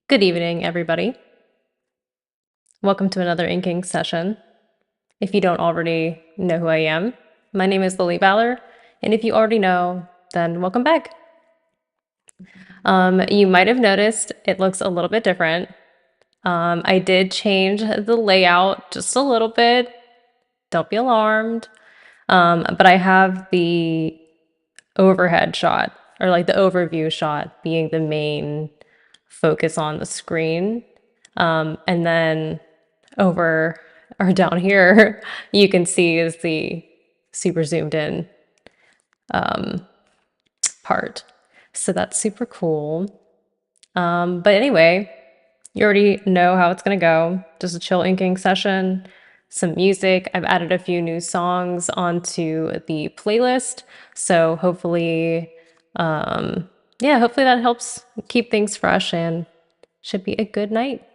Good evening, everybody. Welcome to another inking session. If you don't already know who I am, my name is Valour, and if you already know, then welcome back. You might have noticed it looks a little bit different. I did change the layout just a little bit. Don't be alarmed. But I have the overhead shot, or like the overview shot, being the main focus on the screen. And then over or down here, you can see is the super zoomed in part. So that's super cool. But anyway, you already know how it's gonna go. Just a chill inking session, some music. I've added a few new songs onto the playlist. So hopefully, hopefully that helps keep things fresh and should be a good night.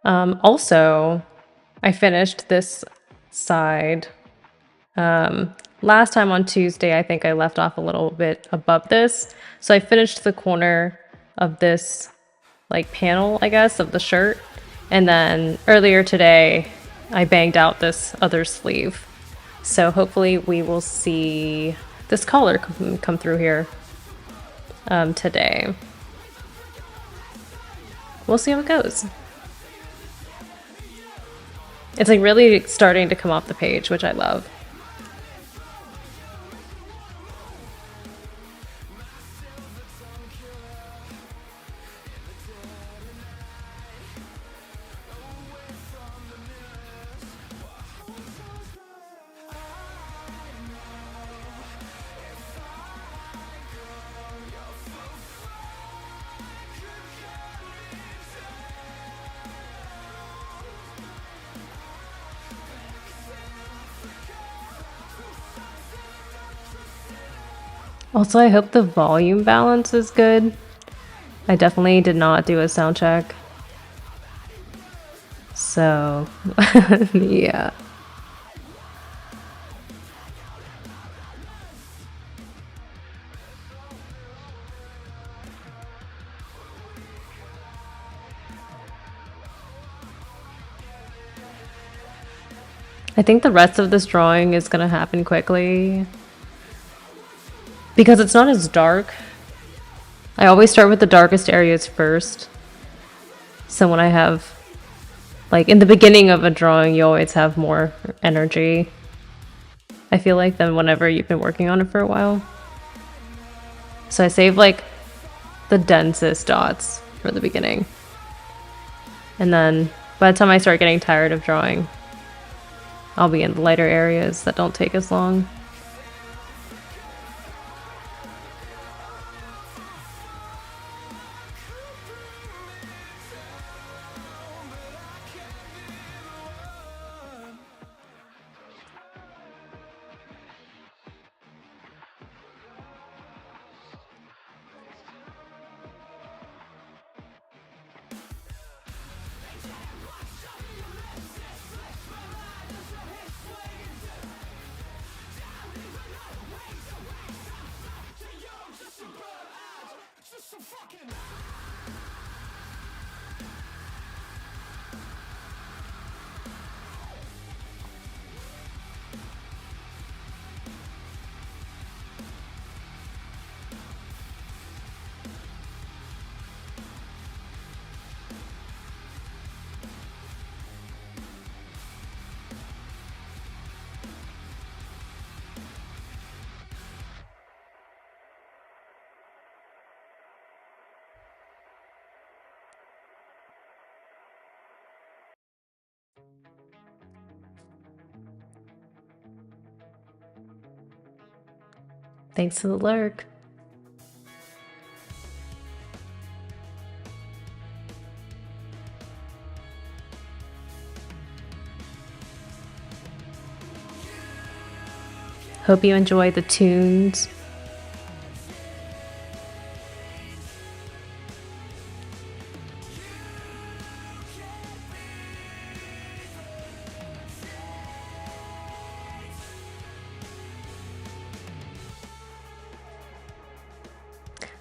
Also, I finished this side. Last time on Tuesday, I think I left off a little bit above this. So I finished the corner of this like panel, I guess, of the shirt. And then earlier today, I banged out this other sleeve. So hopefully we will see this collar come through here today. We'll see how it goes. It's like really starting to come off the page, which I love. Also, I hope the volume balance is good. I definitely did not do a sound check. So, yeah. I think the rest of this drawing is going to happen quickly because it's not as dark. I always start with the darkest areas first. So when I have, like in the beginning of a drawing, you always have more energy, I feel like, than whenever you've been working on it for a while. So I save like the densest dots for the beginning. And then by the time I start getting tired of drawing, I'll be in the lighter areas that don't take as long. Thanks for the lurk. Hope you enjoy the tunes.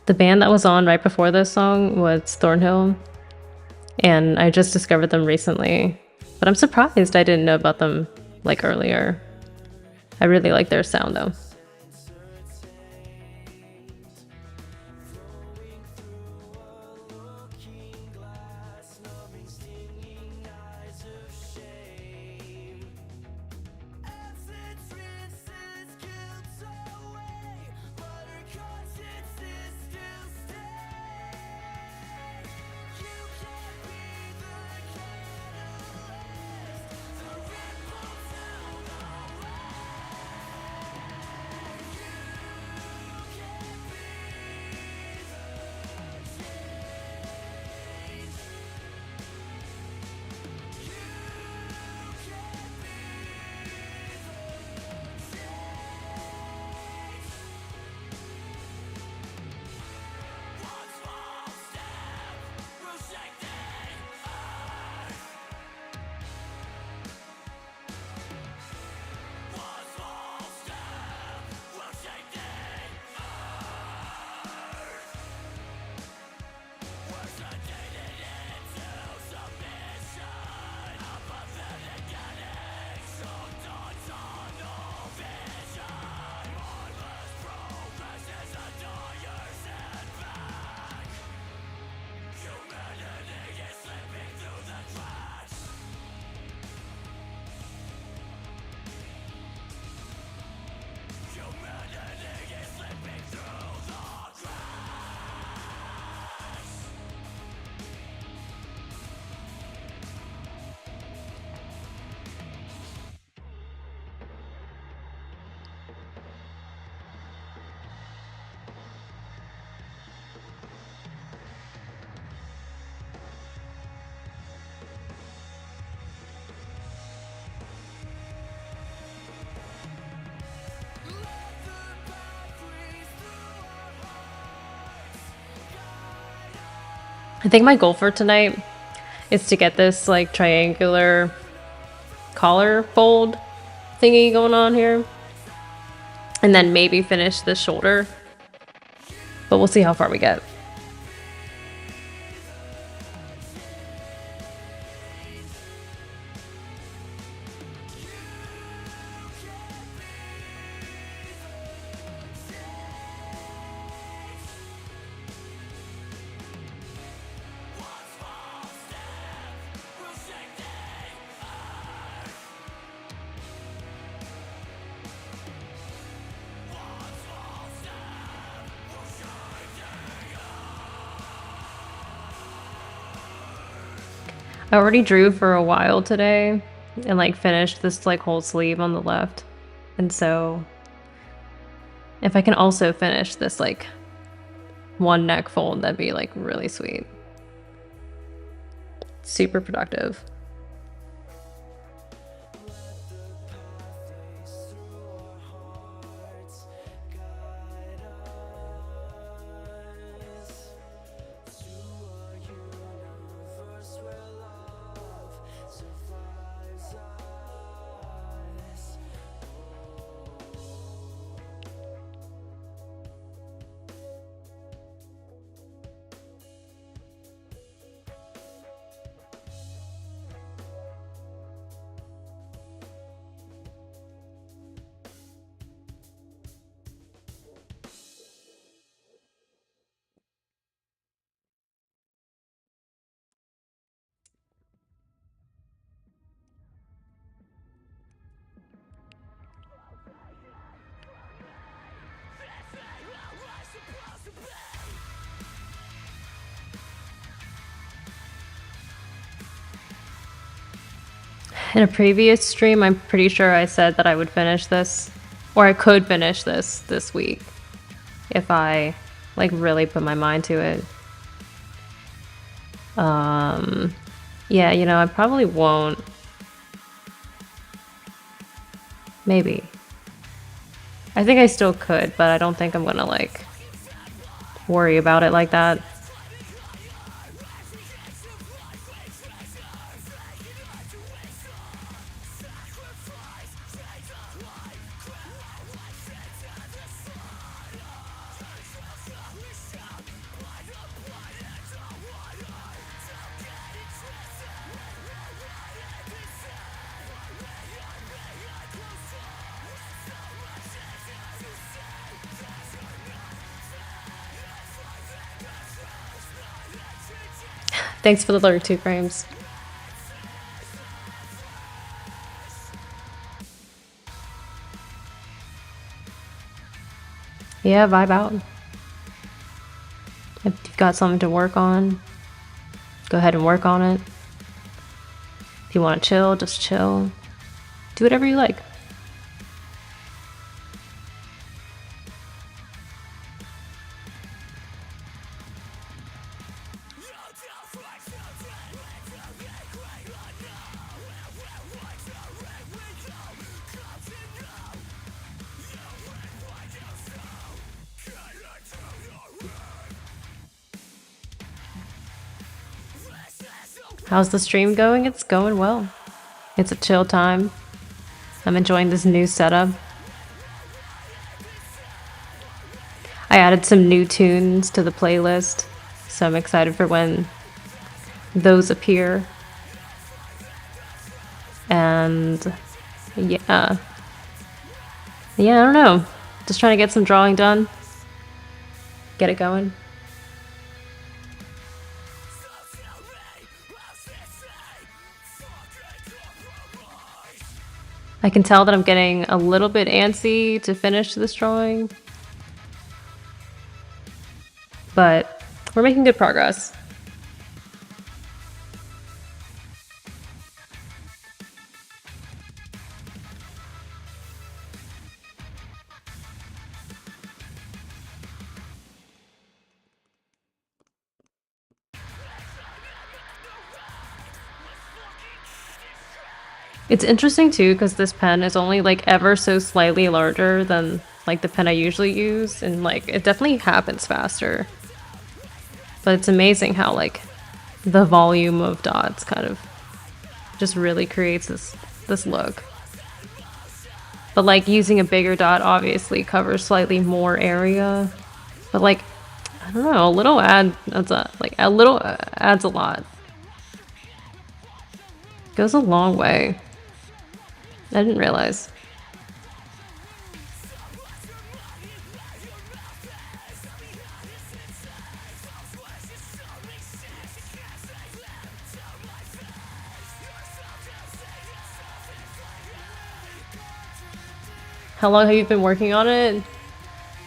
The band that was on right before this song was Thornhill, and I just discovered them recently. But I'm surprised I didn't know about them like earlier. I really like their sound though. I think my goal for tonight is to get this like triangular collar fold thingy going on here, and then maybe finish the shoulder, but we'll see how far we get. I already drew for a while today and like finished this like whole sleeve on the left. And so if I can also finish this like one neck fold, that'd be like really sweet. Super productive. In a previous stream, I'm pretty sure I said that I would finish this, or I could finish this week if I like really put my mind to it. Yeah, you know, I probably won't. Maybe. I think I still could, but I don't think I'm gonna like worry about it like that. Thanks for the lurk, 2 frames. Yeah, vibe out. If you've got something to work on, go ahead and work on it. If you want to chill, just chill. Do whatever you like. How's the stream going? It's going well. It's a chill time. I'm enjoying this new setup. I added some new tunes to the playlist, so I'm excited for when those appear. And yeah. Yeah, I don't know. Just trying to get some drawing done. Get it going. I can tell that I'm getting a little bit antsy to finish this drawing, but we're making good progress. It's interesting too, because this pen is only like ever so slightly larger than like the pen I usually use, and like it definitely happens faster. But it's amazing how like the volume of dots kind of just really creates this look. But like using a bigger dot obviously covers slightly more area. But like, I don't know, a little adds a lot. Goes a long way. I didn't realize. How long have you been working on it?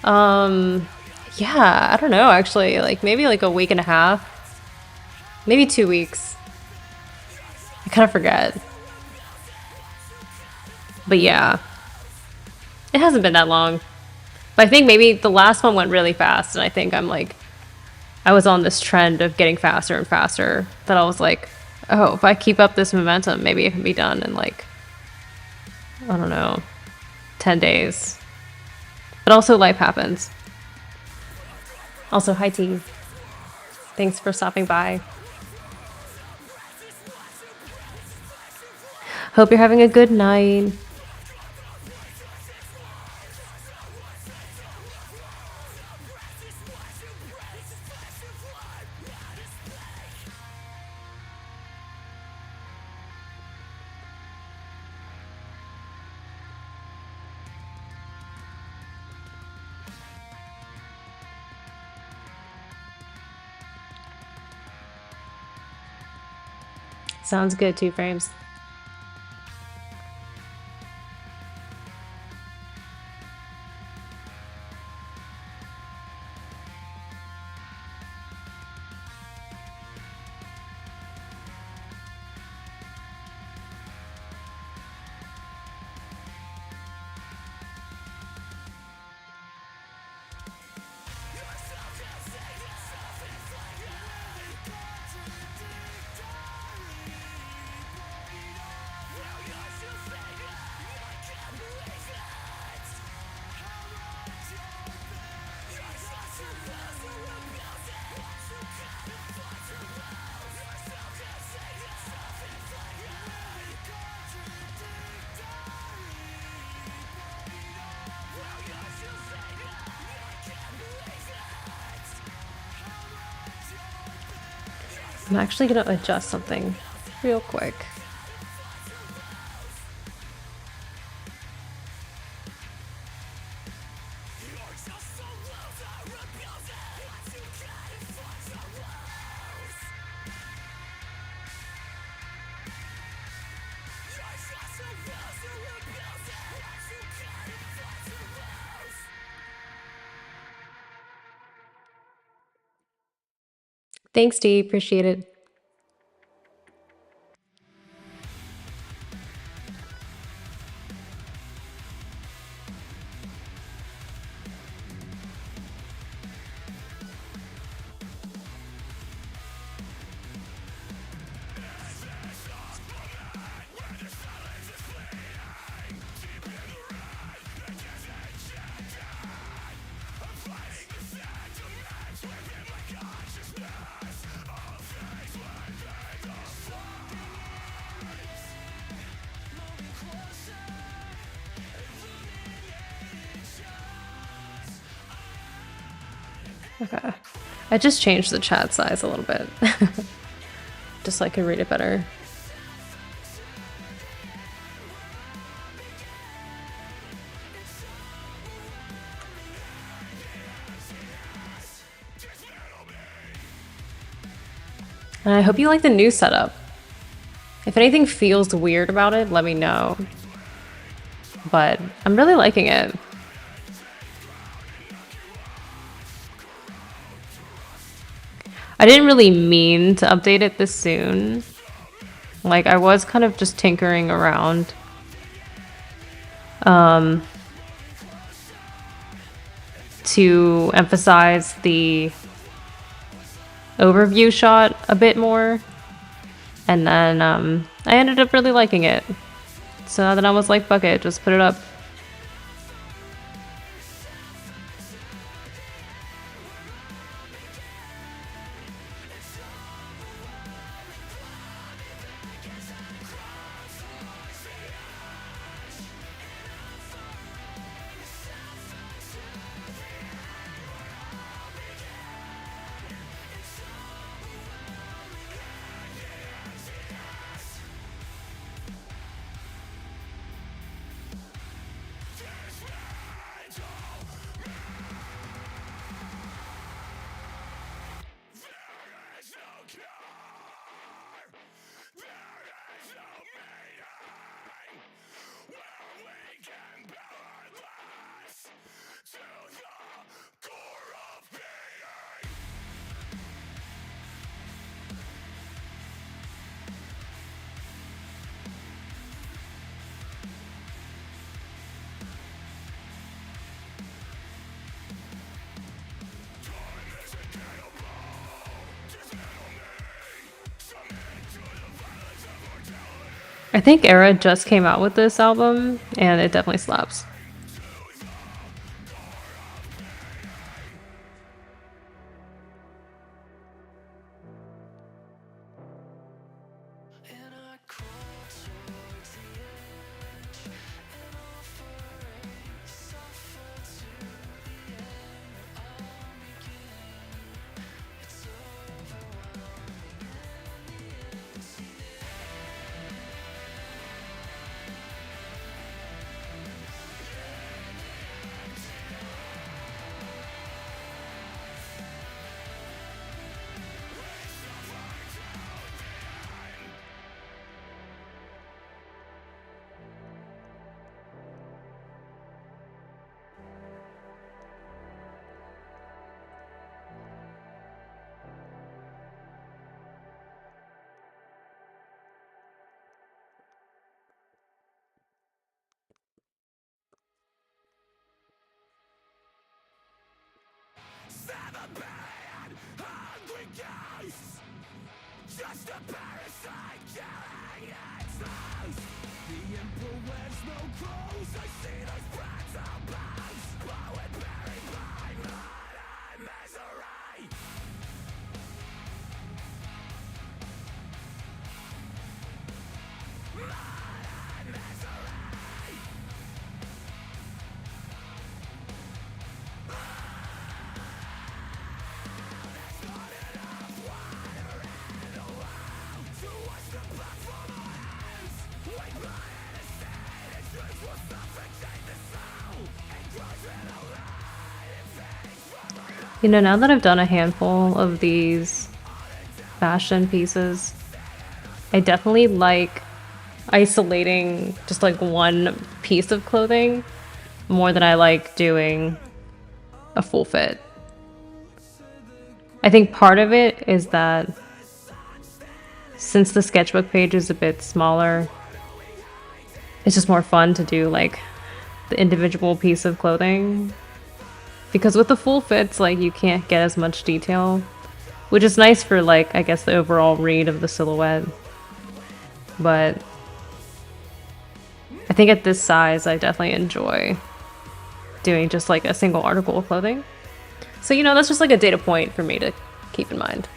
Yeah, I don't know actually. Like maybe like a week and a half. Maybe 2 weeks. I kind of forget. But yeah, it hasn't been that long. But I think maybe the last one went really fast, and I think I was on this trend of getting faster and faster, that I was like, oh, if I keep up this momentum, maybe it can be done in like, I don't know, 10 days. But also life happens. Also, hi T. Thanks for stopping by. Hope you're having a good night. Sounds good, 2 frames. I'm actually gonna adjust something real quick. Thanks, Dee. Appreciate it. Okay. I just changed the chat size a little bit. Just so I can read it better. And I hope you like the new setup. If anything feels weird about it, let me know. But I'm really liking it. I didn't really mean to update it this soon. Like, I was kind of just tinkering around. To emphasize the overview shot a bit more. And then I ended up really liking it. So then I was like, fuck it, just put it up. I think Era just came out with this album, and it definitely slaps. You know, now that I've done a handful of these fashion pieces, I definitely like isolating just like one piece of clothing more than I like doing a full fit. I think part of it is that since the sketchbook page is a bit smaller, it's just more fun to do like the individual piece of clothing. Because with the full fits, like you can't get as much detail, which is nice for like, I guess, the overall read of the silhouette. But I think at this size, I definitely enjoy doing just like a single article of clothing. So, you know, that's just like a data point for me to keep in mind.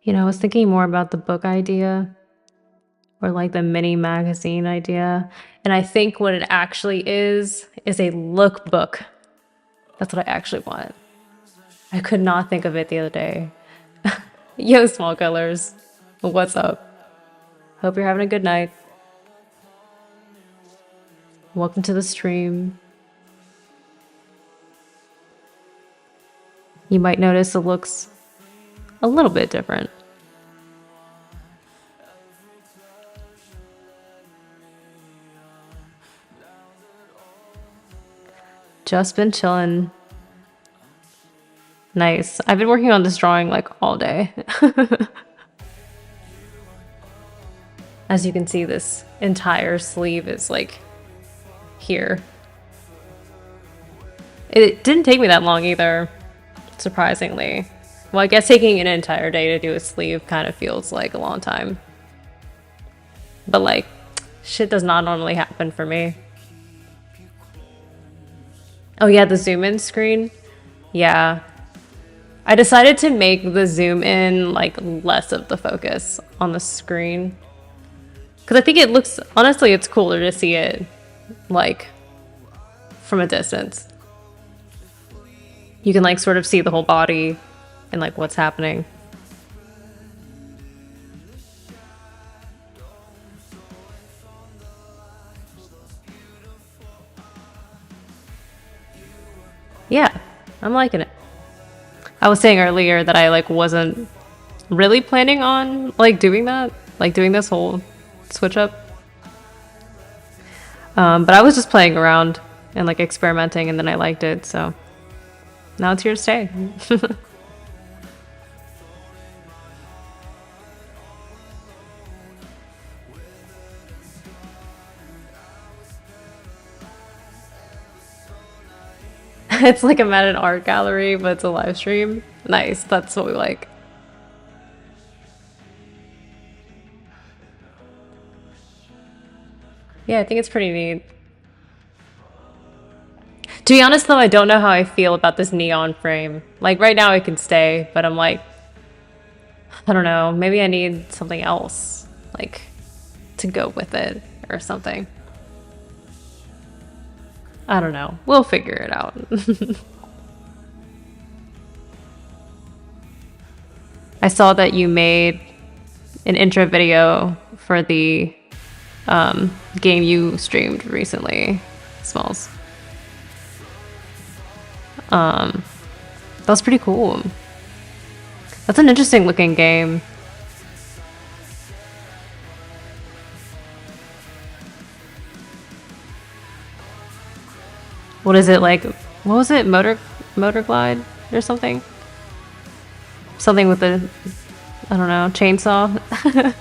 You know, I was thinking more about the book idea or like the mini magazine idea. And I think what it actually is a lookbook. That's what I actually want. I could not think of it the other day. Yo, small colors. What's up? Hope you're having a good night. Welcome to the stream. You might notice it looks a little bit different. Just been chilling. Nice. I've been working on this drawing like all day. As you can see, this entire sleeve is like here. It didn't take me that long either, surprisingly. Well, I guess taking an entire day to do a sleeve kind of feels like a long time. But like, shit does not normally happen for me. Oh yeah, the zoom in screen. Yeah. I decided to make the zoom in like less of the focus on the screen. Because I think it looks, honestly, it's cooler to see it like from a distance. You can like sort of see the whole body and like what's happening. Yeah, I'm liking it. I was saying earlier that I like wasn't really planning on like doing that, like doing this whole switch up. But I was just playing around and like experimenting, and then I liked it, so now it's here to stay. It's like I'm at an art gallery, but it's a live stream. Nice, that's what we like. Yeah, I think it's pretty neat. To be honest though, I don't know how I feel about this neon frame. Like right now it can stay, but I'm like, I don't know, maybe I need something else, like, to go with it or something. I don't know. We'll figure it out. I saw that you made an intro video for the game you streamed recently, Smalls. That was pretty cool. That's an interesting looking game. What is it like? What was it? Motor glide or something? Something with a, I don't know, chainsaw.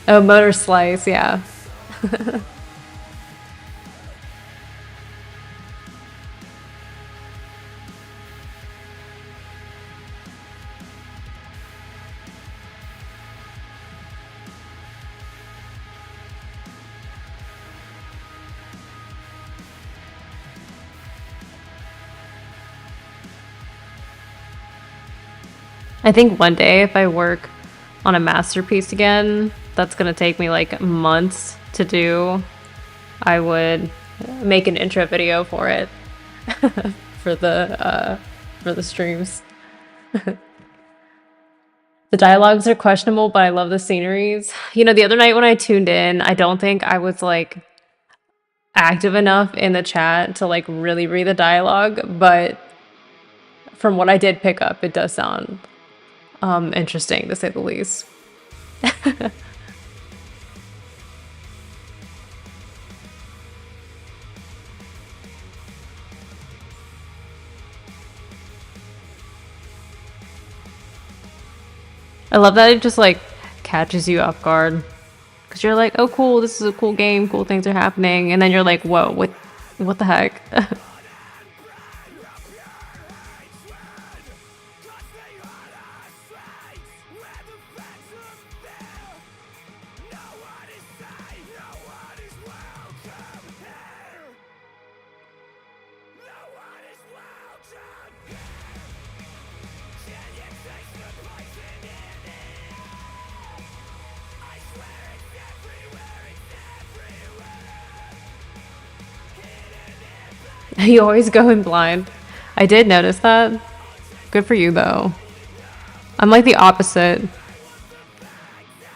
Oh, motor slice, yeah. I think one day if I work on a masterpiece again, that's gonna take me like months to do, I would make an intro video for it for the streams. The dialogues are questionable, but I love the sceneries. You know, the other night when I tuned in, I don't think I was like active enough in the chat to like really read the dialogue, but from what I did pick up, it does sound interesting to say the least. I love that it just like catches you off guard because you're like, oh cool, this is a cool game, cool things are happening, and then you're like, whoa, what the heck? You always go in blind. I did notice that. Good for you, though. I'm like the opposite.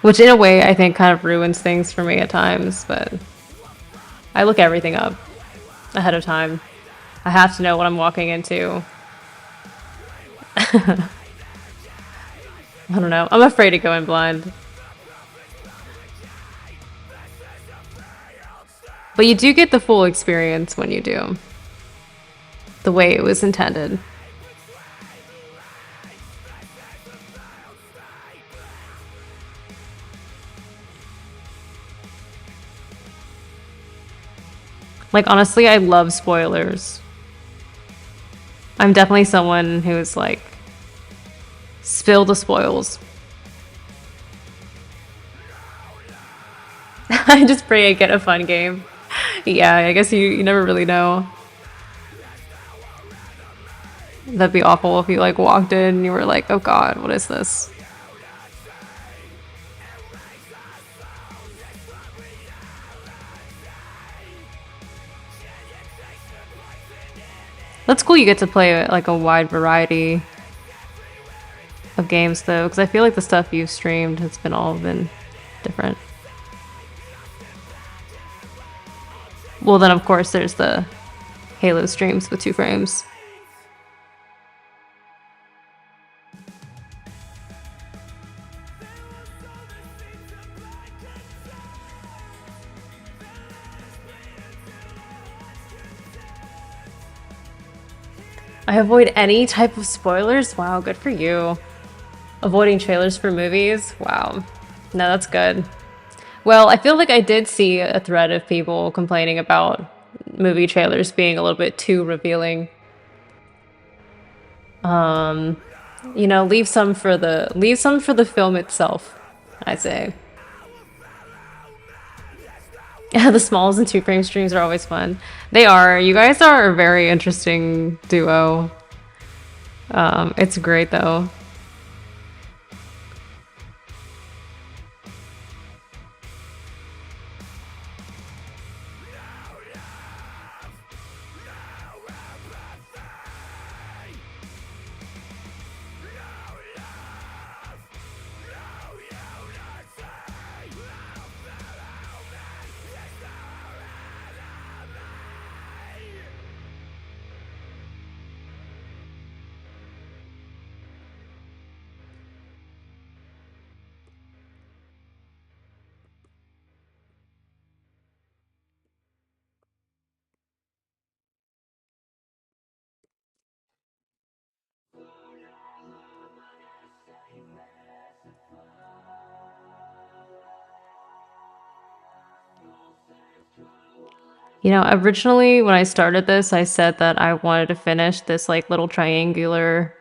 Which, in a way, I think kind of ruins things for me at times, but I look everything up ahead of time. I have to know what I'm walking into. I don't know. I'm afraid to go in blind. But you do get the full experience when you do. The way it was intended. Like, honestly, I love spoilers. I'm definitely someone who's like, spill the spoils. I just pray I get a fun game. Yeah, I guess you never really know. That'd be awful if you like walked in and you were like, oh god, what is this? That's cool you get to play like a wide variety of games though, because I feel like the stuff you've streamed has been all been different. Well then of course there's the Halo streams with 2 frames. I avoid any type of spoilers? Wow, good for you. Avoiding trailers for movies? Wow. No, that's good. Well, I feel like I did see a thread of people complaining about movie trailers being a little bit too revealing. You know, leave some for the film itself, I say. Yeah, the Smalls and Two Frame streams are always fun. They are. You guys are a very interesting duo. It's great though. You know, originally when I started this, I said that I wanted to finish this like little triangular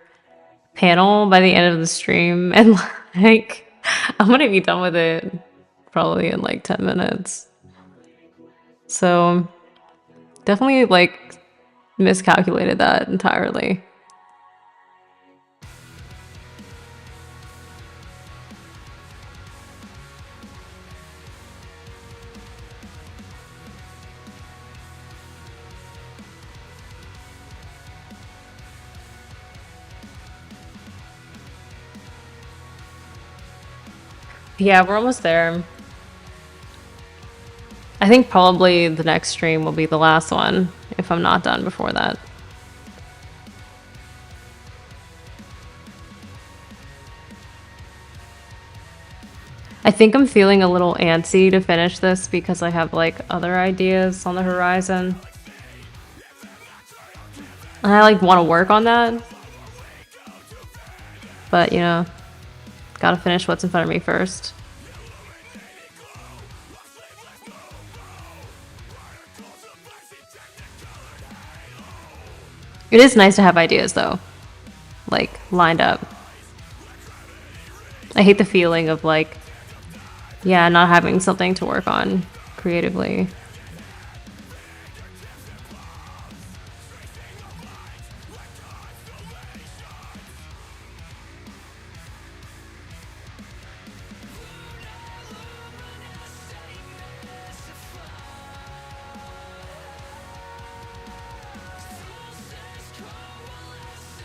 panel by the end of the stream, and like I'm gonna be done with it probably in like 10 minutes. So definitely like miscalculated that entirely. Yeah, we're almost there. I think probably the next stream will be the last one if I'm not done before that. I think I'm feeling a little antsy to finish this because I have like other ideas on the horizon. And I like want to work on that. But, you know, gotta finish what's in front of me first. It is nice to have ideas though, like lined up. I hate the feeling of like, yeah, not having something to work on creatively.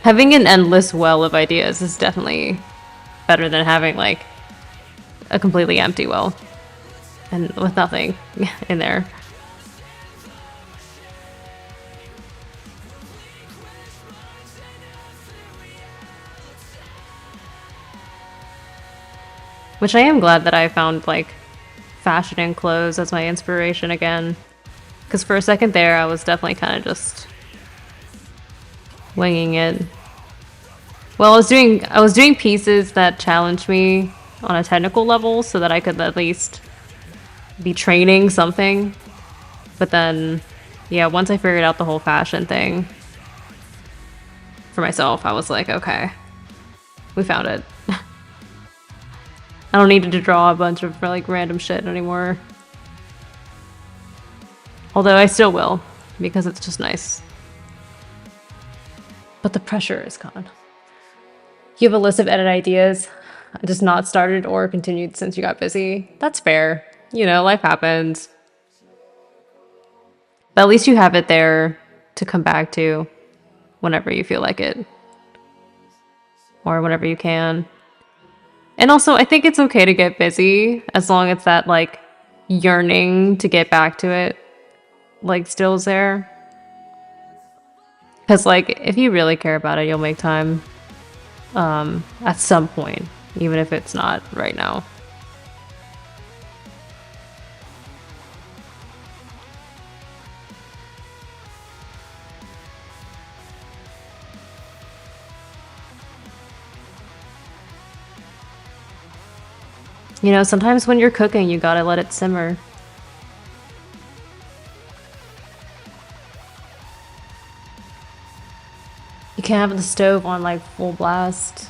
Having an endless well of ideas is definitely better than having like a completely empty well and with nothing in there. Which I am glad that I found like fashion and clothes as my inspiration again. Because for a second there, I was definitely kind of just winging it. Well, I was doing pieces that challenged me on a technical level so that I could at least be training something. But then, yeah, once I figured out the whole fashion thing for myself, I was like, okay, we found it. I don't need to draw a bunch of like random shit anymore. Although I still will, because it's just nice. But the pressure is gone. You have a list of edit ideas, just not started or continued since you got busy. That's fair. You know, life happens. But at least you have it there to come back to whenever you feel like it. Or whenever you can. And also, I think it's okay to get busy as long as that, like, yearning to get back to it, like, still is there. Because, like, if you really care about it, you'll make time at some point, even if it's not right now. You know, sometimes when you're cooking, you gotta let it simmer. You can't have the stove on like full blast.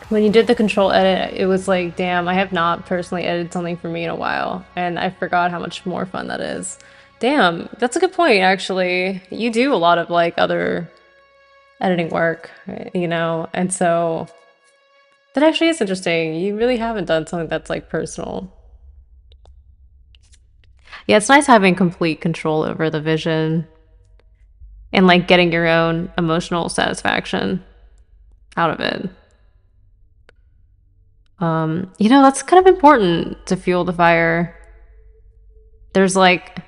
When you did the control edit, it was like, damn, I have not personally edited something for me in a while, and I forgot how much more fun that is. Damn, that's a good point, actually. You do a lot of like other editing work, you know, and so that actually is interesting. You really haven't done something that's like personal. Yeah, it's nice having complete control over the vision and like getting your own emotional satisfaction out of it. You know, that's kind of important to fuel the fire. There's like,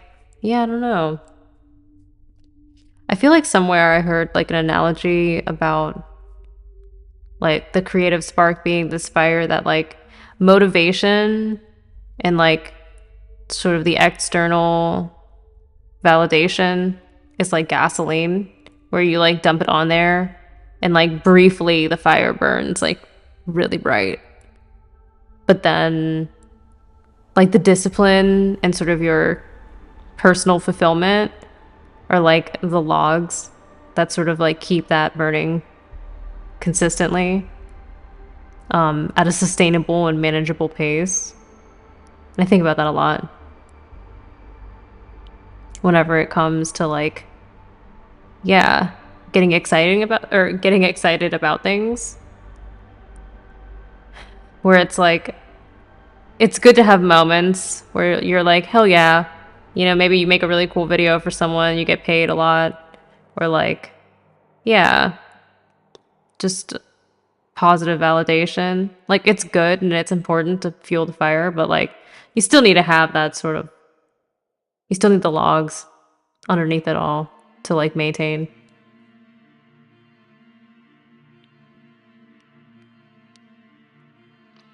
yeah, I don't know. I feel like somewhere I heard like an analogy about like the creative spark being this fire that like motivation and like sort of the external validation is like gasoline, where you like dump it on there and like briefly the fire burns like really bright. But then like the discipline and sort of your personal fulfillment are like the logs that sort of like keep that burning consistently at a sustainable and manageable pace. And I think about that a lot whenever it comes to like, yeah, getting excited about things, where it's like it's good to have moments where you're like, hell yeah, you know, maybe you make a really cool video for someone, you get paid a lot, or like, yeah, just positive validation. Like it's good and it's important to fuel the fire, but like you still need to have that sort of, you still need the logs underneath it all to like maintain.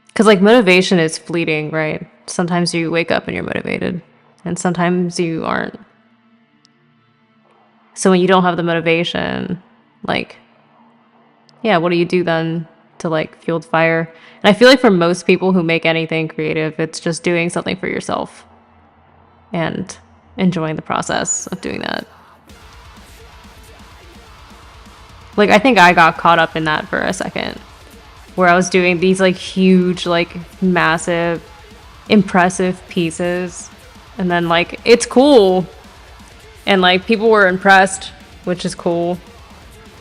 Because like motivation is fleeting, right? Sometimes you wake up and you're motivated, and sometimes you aren't. So when you don't have the motivation, like, yeah, what do you do then to like fuel the fire? And I feel like for most people who make anything creative, it's just doing something for yourself and enjoying the process of doing that. Like, I think I got caught up in that for a second, where I was doing these like huge, like massive, impressive pieces. And then like, it's cool. And like, people were impressed, which is cool.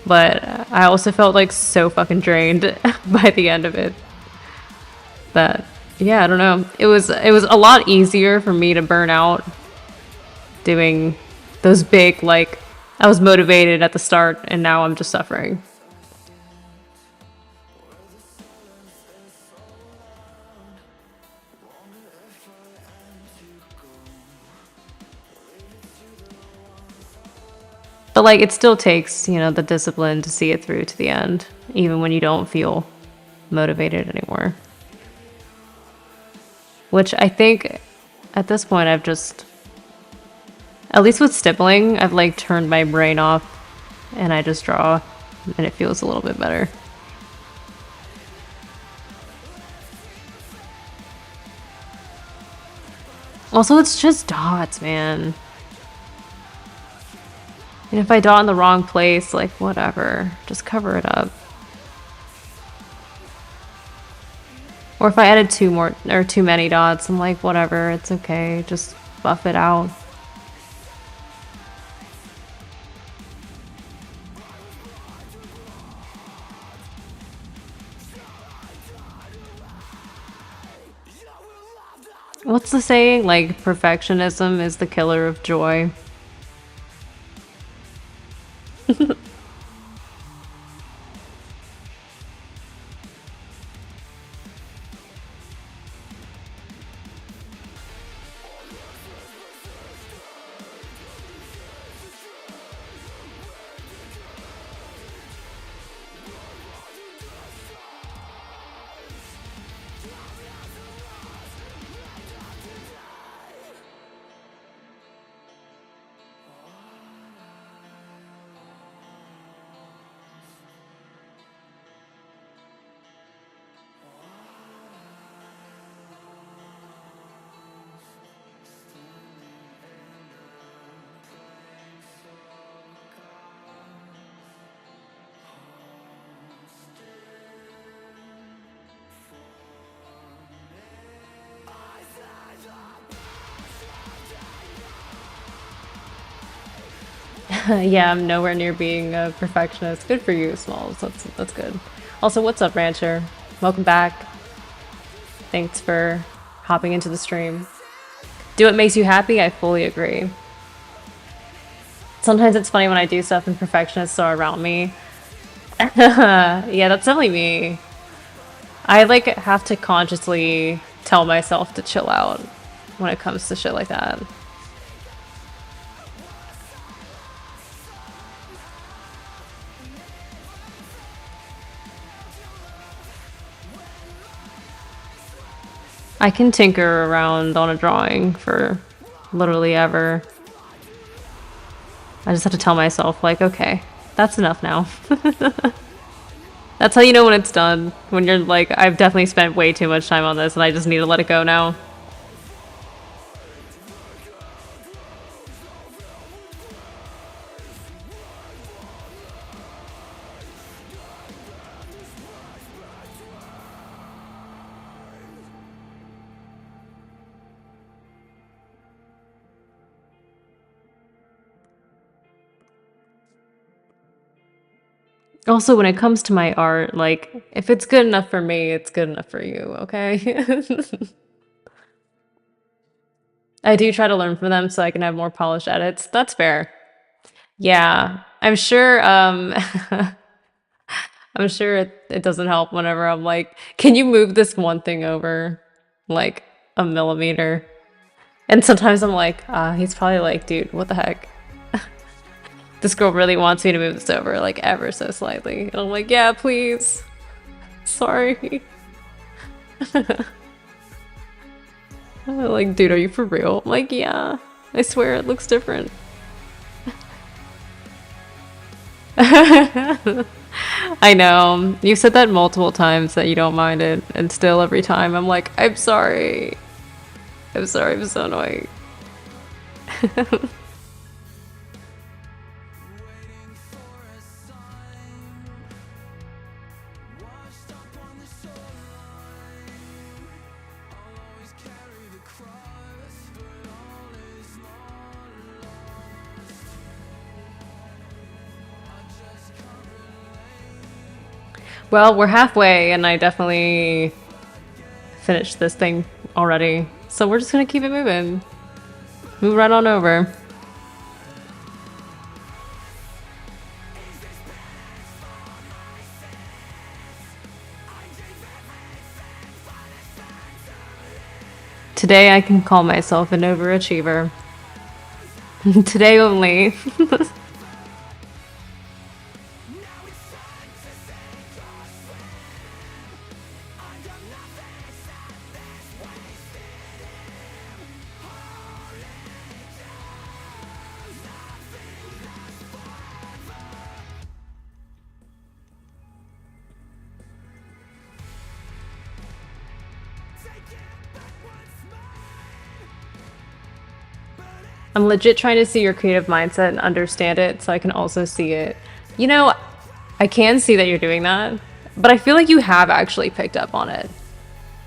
But I also felt like so fucking drained by the end of it. That, yeah, I don't know. It was a lot easier for me to burn out doing those big, like, I was motivated at the start and now I'm just suffering. But like, it still takes, you know, the discipline to see it through to the end, even when you don't feel motivated anymore. Which I think at this point I've just, at least with stippling, I've like turned my brain off and I just draw and it feels a little bit better. Also, it's just dots, man. And if I dot in the wrong place, like, whatever. Just cover it up. Or if I added too many dots, I'm like, whatever, it's okay. Just buff it out. What's the saying? Like, perfectionism is the killer of joy. Yeah, I'm nowhere near being a perfectionist. Good for you, Smalls. That's good. Also, what's up, Rancher? Welcome back. Thanks for hopping into the stream. Do what makes you happy? I fully agree. Sometimes it's funny when I do stuff and perfectionists are around me. Yeah, that's definitely me. I like have to consciously tell myself to chill out when it comes to shit like that. I can tinker around on a drawing for literally ever. I just have to tell myself, like, okay, that's enough now. That's how you know when it's done. When you're like, I've definitely spent way too much time on this and I just need to let it go now. Also, when it comes to my art, like, if it's good enough for me, it's good enough for you, okay? I do try to learn from them so I can have more polished edits. That's fair. Yeah, I'm sure, I'm sure it doesn't help whenever I'm like, can you move this one thing over, like, a millimeter? And sometimes I'm like, he's probably like, dude, what the heck? This girl really wants me to move this over, like, ever so slightly. And I'm like, yeah, please. Sorry. Like, dude, are you for real? I'm like, yeah. I swear it looks different. I know. You've said that multiple times that you don't mind it, and still every time I'm like, I'm sorry. I'm sorry, I'm so annoying. Well, we're halfway, and I definitely finished this thing already. So we're just gonna keep it moving. Move right on over. Today I can call myself an overachiever. Today only. I'm legit trying to see your creative mindset and understand it so I can also see it. You know, I can see that you're doing that, but I feel like you have actually picked up on it.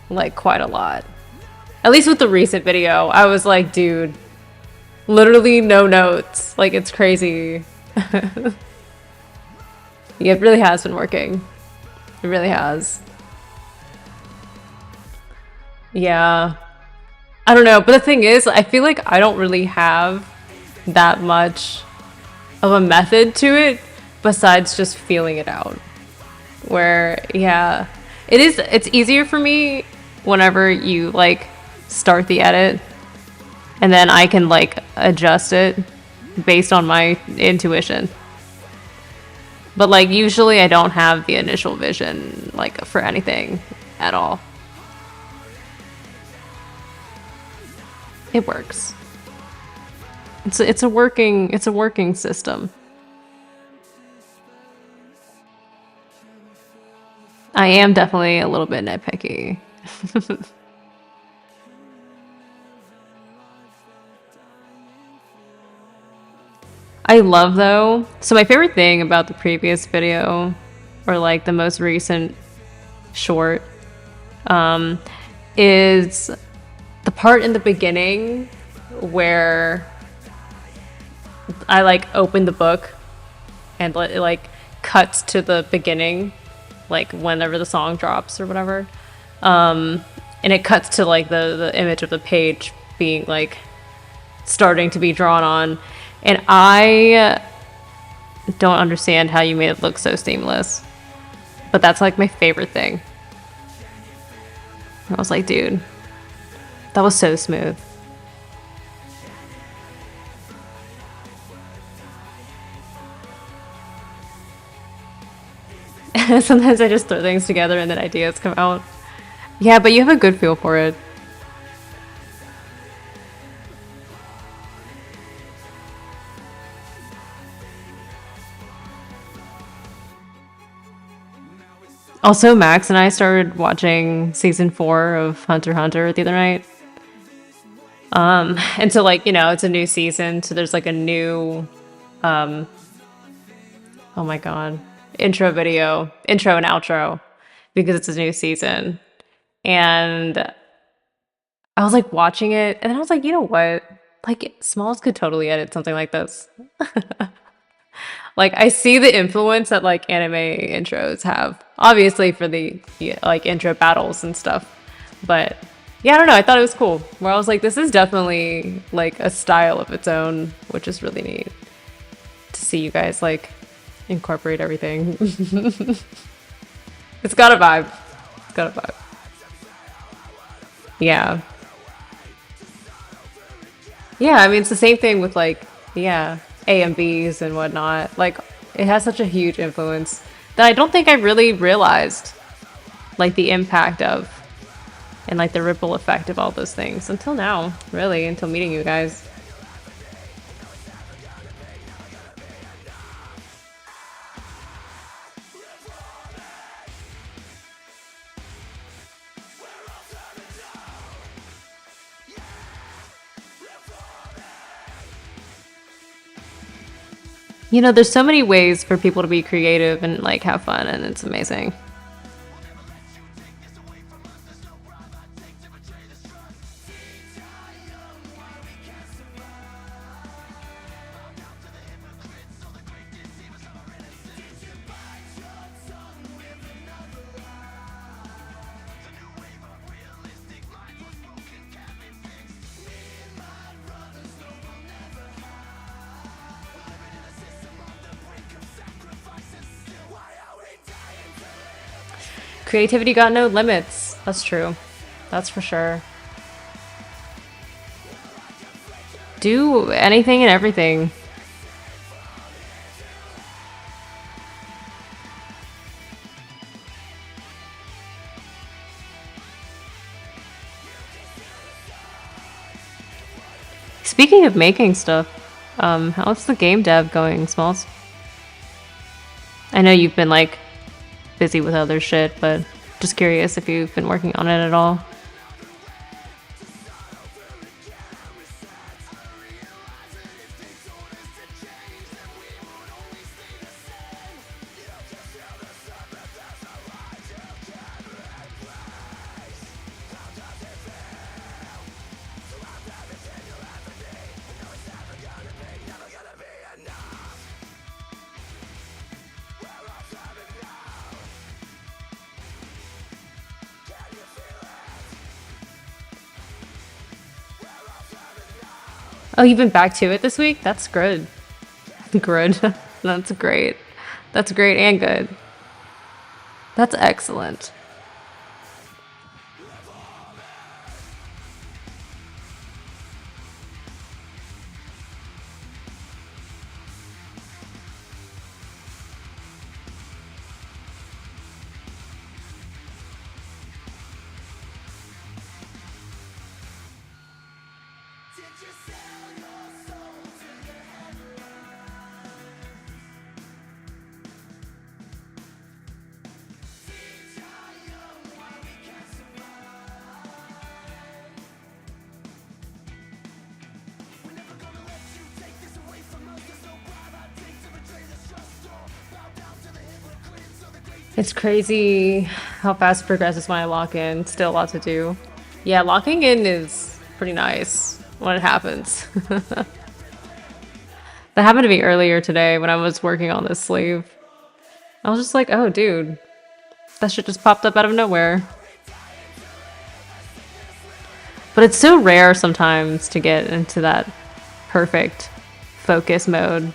Like, quite a lot. At least with the recent video, I was like, dude, literally no notes. Like, it's crazy. Yeah, it really has been working. It really has. Yeah. I don't know, but the thing is, I feel like I don't really have that much of a method to it besides just feeling it out. Where, yeah, it's easier for me whenever you like start the edit and then I can like adjust it based on my intuition. But like usually I don't have the initial vision like for anything at all. It works. It's a working system. I am definitely a little bit nitpicky. I love though. So my favorite thing about the previous video, or like the most recent short, is the part in the beginning where I like open the book and it like cuts to the beginning, like whenever the song drops or whatever. And it cuts to like the image of the page being like starting to be drawn on. And I don't understand how you made it look so seamless. But that's like my favorite thing. I was like, dude, that was so smooth. Sometimes I just throw things together and then ideas come out. Yeah, but you have a good feel for it. Also, Max and I started watching season 4 of Hunter x Hunter the other night. And so like, you know, it's a new season, so there's like a new oh my god, intro and outro because it's a new season. And I was like watching it and then I was like, you know what? Like Smalls could totally edit something like this. Like I see the influence that like anime intros have, obviously for the like intro battles and stuff. But yeah, I don't know. I thought it was cool. Where I was like, this is definitely like a style of its own, which is really neat to see you guys like incorporate everything. It's got a vibe. It's got a vibe. Yeah. Yeah, I mean, it's the same thing with like, yeah, A and Bs and whatnot. Like, it has such a huge influence that I don't think I really realized like the impact of and like the ripple effect of all those things until now, really, until meeting you guys. You know, there's so many ways for people to be creative and like have fun, and it's amazing. Creativity got no limits. That's true. That's for sure. Do anything and everything. Speaking of making stuff, how's the game dev going, Smalls? I know you've been like busy with other shit, but just curious if you've been working on it at all. Oh, you've been back to it this week? That's good. Good. That's great. That's great and good. That's excellent. It's crazy how fast it progresses when I lock in. Still a lot to do. Yeah, locking in is pretty nice when it happens. That happened to me earlier today when I was working on this sleeve. I was just like, oh, dude, that shit just popped up out of nowhere. But it's so rare sometimes to get into that perfect focus mode.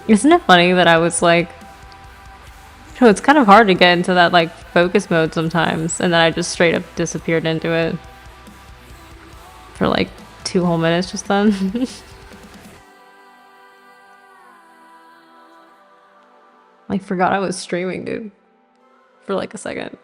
Isn't it funny that I was like, oh, it's kind of hard to get into that like focus mode sometimes, and then I just straight up disappeared into it for like 2 whole minutes just then. I forgot I was streaming, dude, for like a second.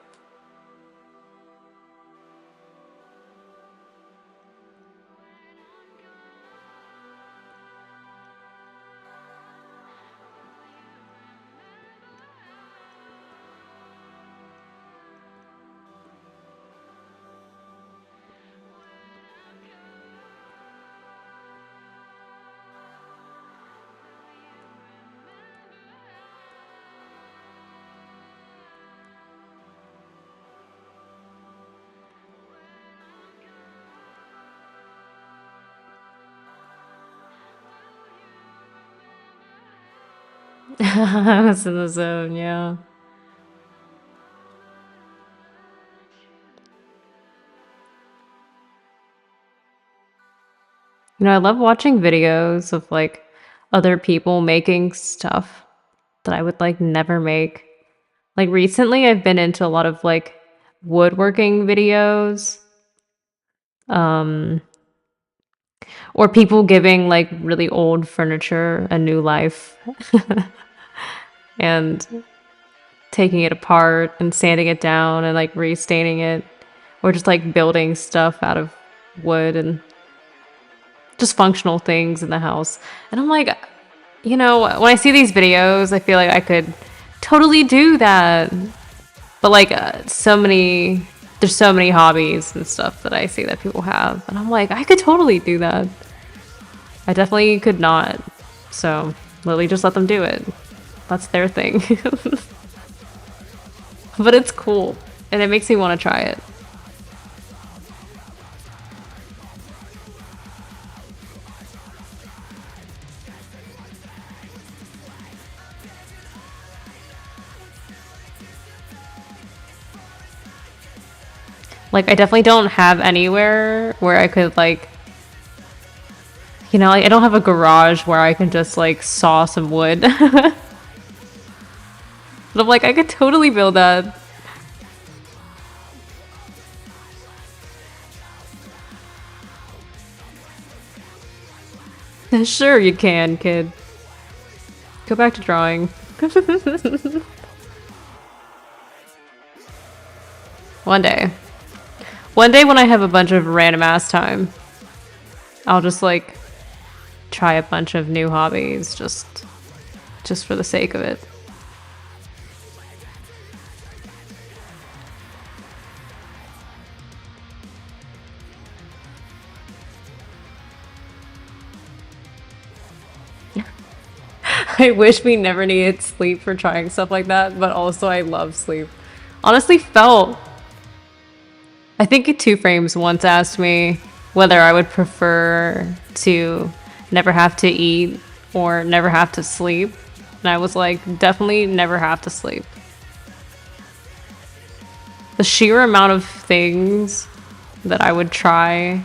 I was in the zone, yeah. You know, I love watching videos of like other people making stuff that I would like never make. Like recently I've been into a lot of like woodworking videos. Or people giving like really old furniture a new life and taking it apart and sanding it down and like restaining it, or just like building stuff out of wood and just functional things in the house. And I'm like, you know, when I see these videos, I feel like I could totally do that. But like there's so many hobbies and stuff that I see that people have, and I'm like, I could totally do that. I definitely could not. So Lily, just let them do it. That's their thing. But it's cool, and it makes me want to try it. Like, I definitely don't have anywhere where I could, like, you know, like, I don't have a garage where I can just, like, saw some wood. But I'm like, I could totally build that. Sure you can, kid. Go back to drawing. One day. One day when I have a bunch of random ass time, I'll just like try a bunch of new hobbies just for the sake of it. I wish we never needed sleep for trying stuff like that, but also I love sleep. Honestly, I think Two Frames once asked me whether I would prefer to never have to eat or never have to sleep. And I was like, definitely never have to sleep. The sheer amount of things that I would try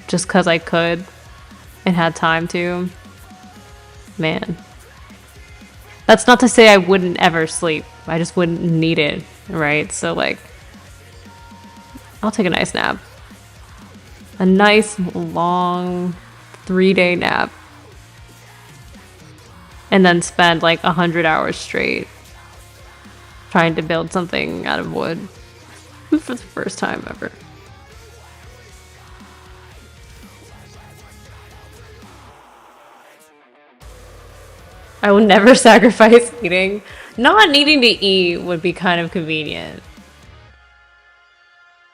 just because I could and had time to, man. That's not to say I wouldn't ever sleep. I just wouldn't need it, right? So like, I'll take a nice nap. A nice, long 3-day nap. And then spend like 100 hours straight trying to build something out of wood for the first time ever. I would never sacrifice eating. Not needing to eat would be kind of convenient.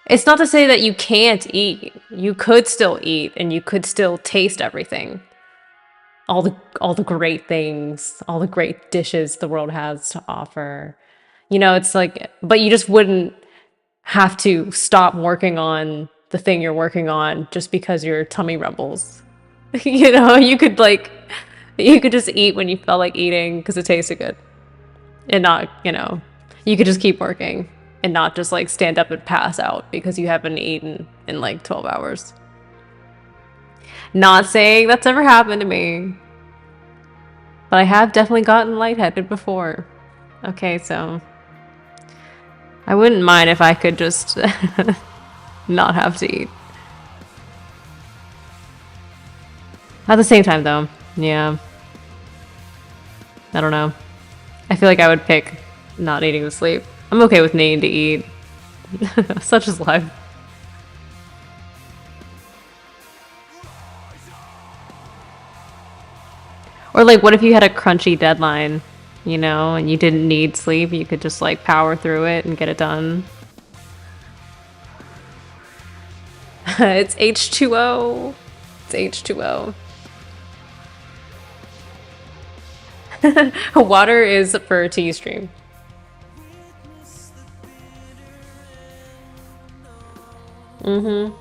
It's not to say that you can't eat. You could still eat and you could still taste everything. All the great things, all the great dishes the world has to offer. You know, it's like, but you just wouldn't have to stop working on the thing you're working on just because your tummy rumbles. You know, you could just eat when you felt like eating because it tasted good. And not, you know, you could just keep working and not just like stand up and pass out because you haven't eaten in like 12 hours. Not saying that's ever happened to me, but I have definitely gotten lightheaded before. Okay, so I wouldn't mind if I could just not have to eat. At the same time, though, yeah. I don't know. I feel like I would pick not needing to sleep. I'm okay with needing to eat. Such is life. Or like, what if you had a crunchy deadline, you know, and you didn't need sleep? You could just like power through it and get it done. It's H2O. It's H2O. Water is for tea stream. Mm-hmm.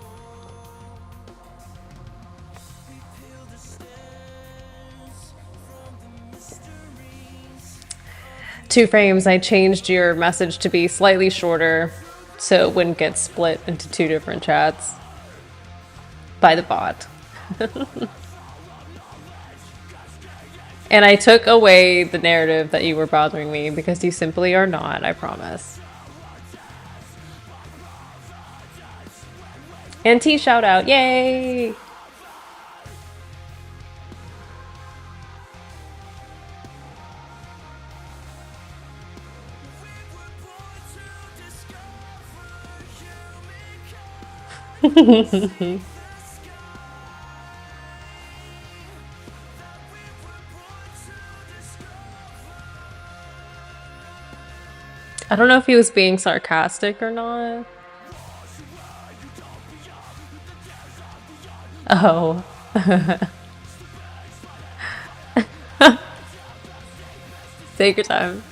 Two frames, I changed your message to be slightly shorter so it wouldn't get split into two different chats by the bot. And I took away the narrative that you were bothering me because you simply are not, I promise. And T shout out, yay! I don't know if he was being sarcastic or not. Oh. Take your time.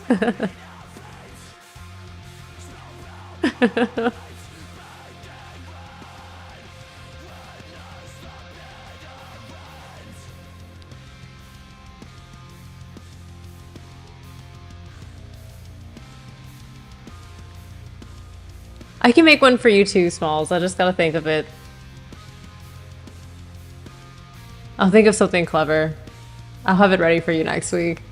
I can make one for you too, Smalls. I just gotta think of it. I'll think of something clever. I'll have it ready for you next week.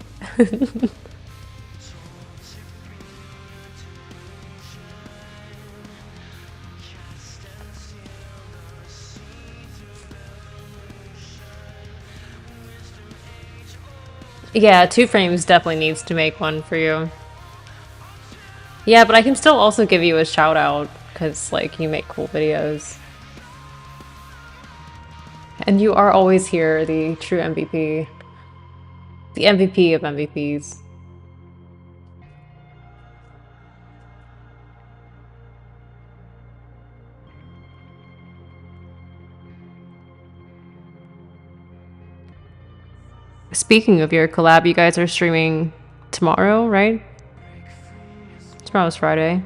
Yeah, Two Frames definitely needs to make one for you. Yeah, but I can still also give you a shout out because, like, you make cool videos. And you are always here, the true MVP. The MVP of MVPs. Speaking of your collab, you guys are streaming tomorrow, right? Tomorrow's Friday.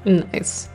Nice.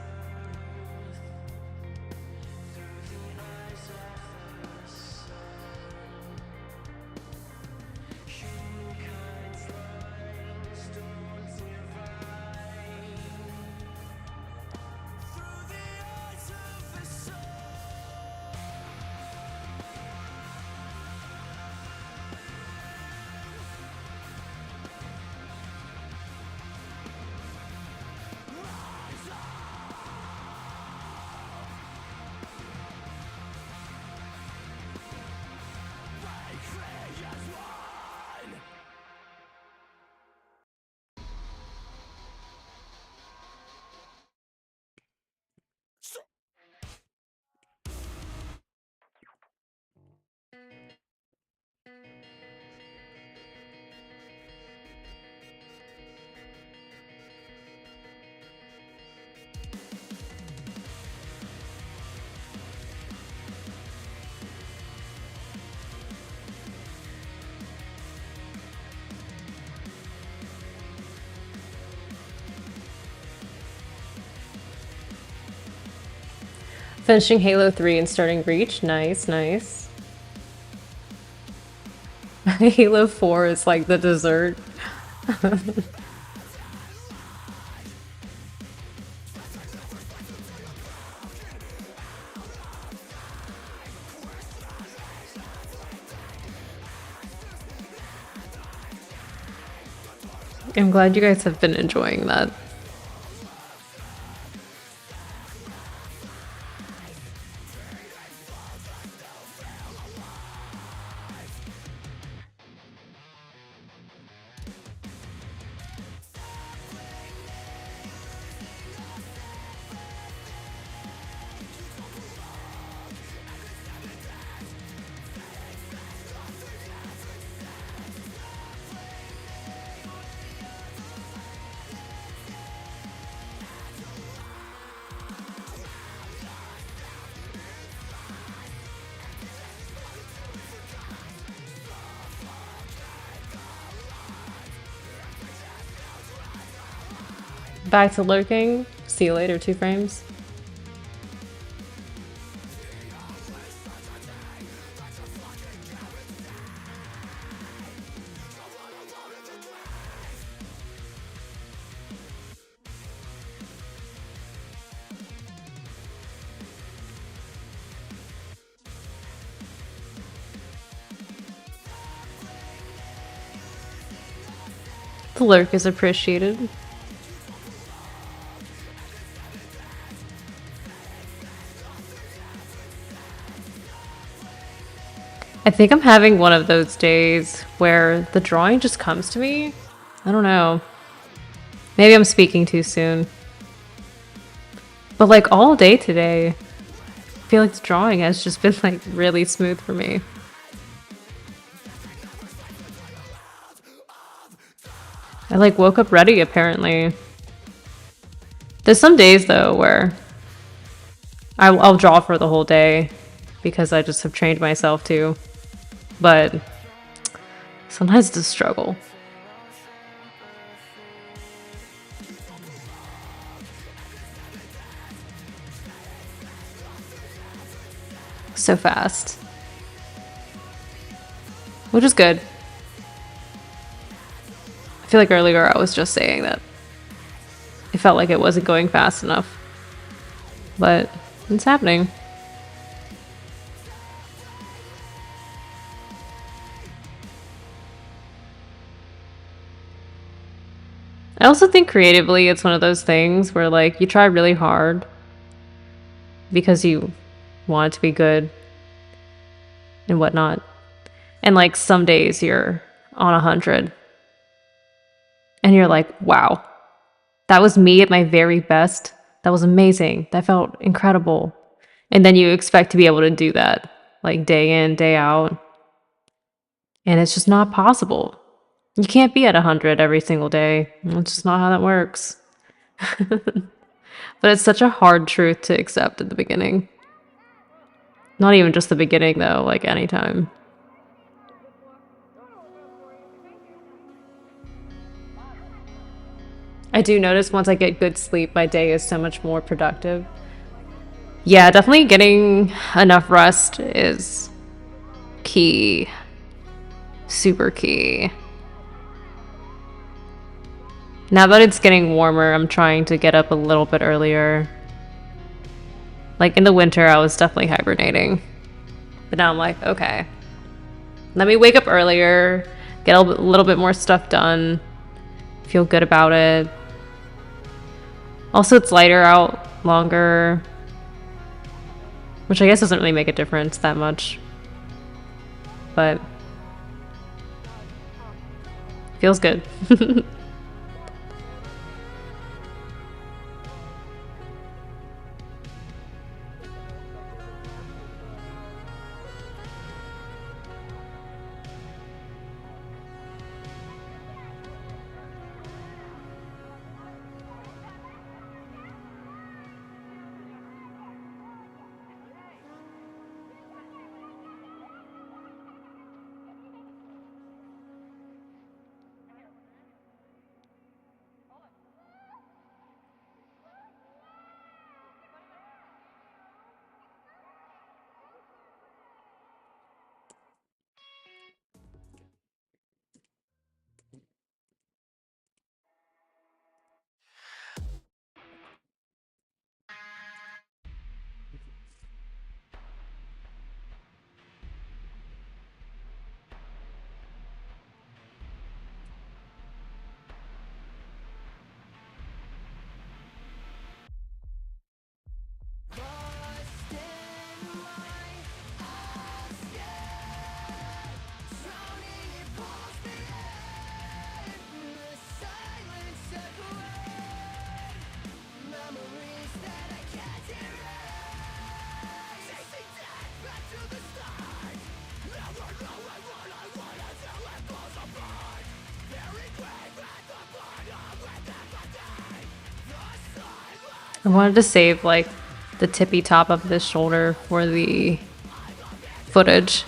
Finishing Halo 3 and starting Reach. Nice, nice. Halo 4 is like the dessert. I'm glad you guys have been enjoying that. Back to lurking. See you later, 2 frames. The lurk is appreciated. I think I'm having one of those days where the drawing just comes to me. I don't know. Maybe I'm speaking too soon. But like all day today, I feel like the drawing has just been like really smooth for me. I like woke up ready apparently. There's some days though where I'll draw for the whole day because I just have trained myself to. But sometimes it's a struggle. So fast. Which is good. I feel like earlier I was just saying that it felt like it wasn't going fast enough. But it's happening. I also think creatively it's one of those things where like you try really hard because you want it to be good and whatnot. And like some days you're on 100 and you're like, wow, that was me at my very best. That was amazing. That felt incredible. And then you expect to be able to do that like day in, day out. And it's just not possible. You can't be at 100 every single day. It's just not how that works. But it's such a hard truth to accept at the beginning. Not even just the beginning, though, like anytime. I do notice once I get good sleep, my day is so much more productive. Yeah, definitely getting enough rest is key. Super key. Now that it's getting warmer, I'm trying to get up a little bit earlier. Like in the winter, I was definitely hibernating. But now I'm like, okay, let me wake up earlier, get a little bit more stuff done, feel good about it. Also, it's lighter out longer, which I guess doesn't really make a difference that much. But feels good. I wanted to save like the tippy top of this shoulder for the footage.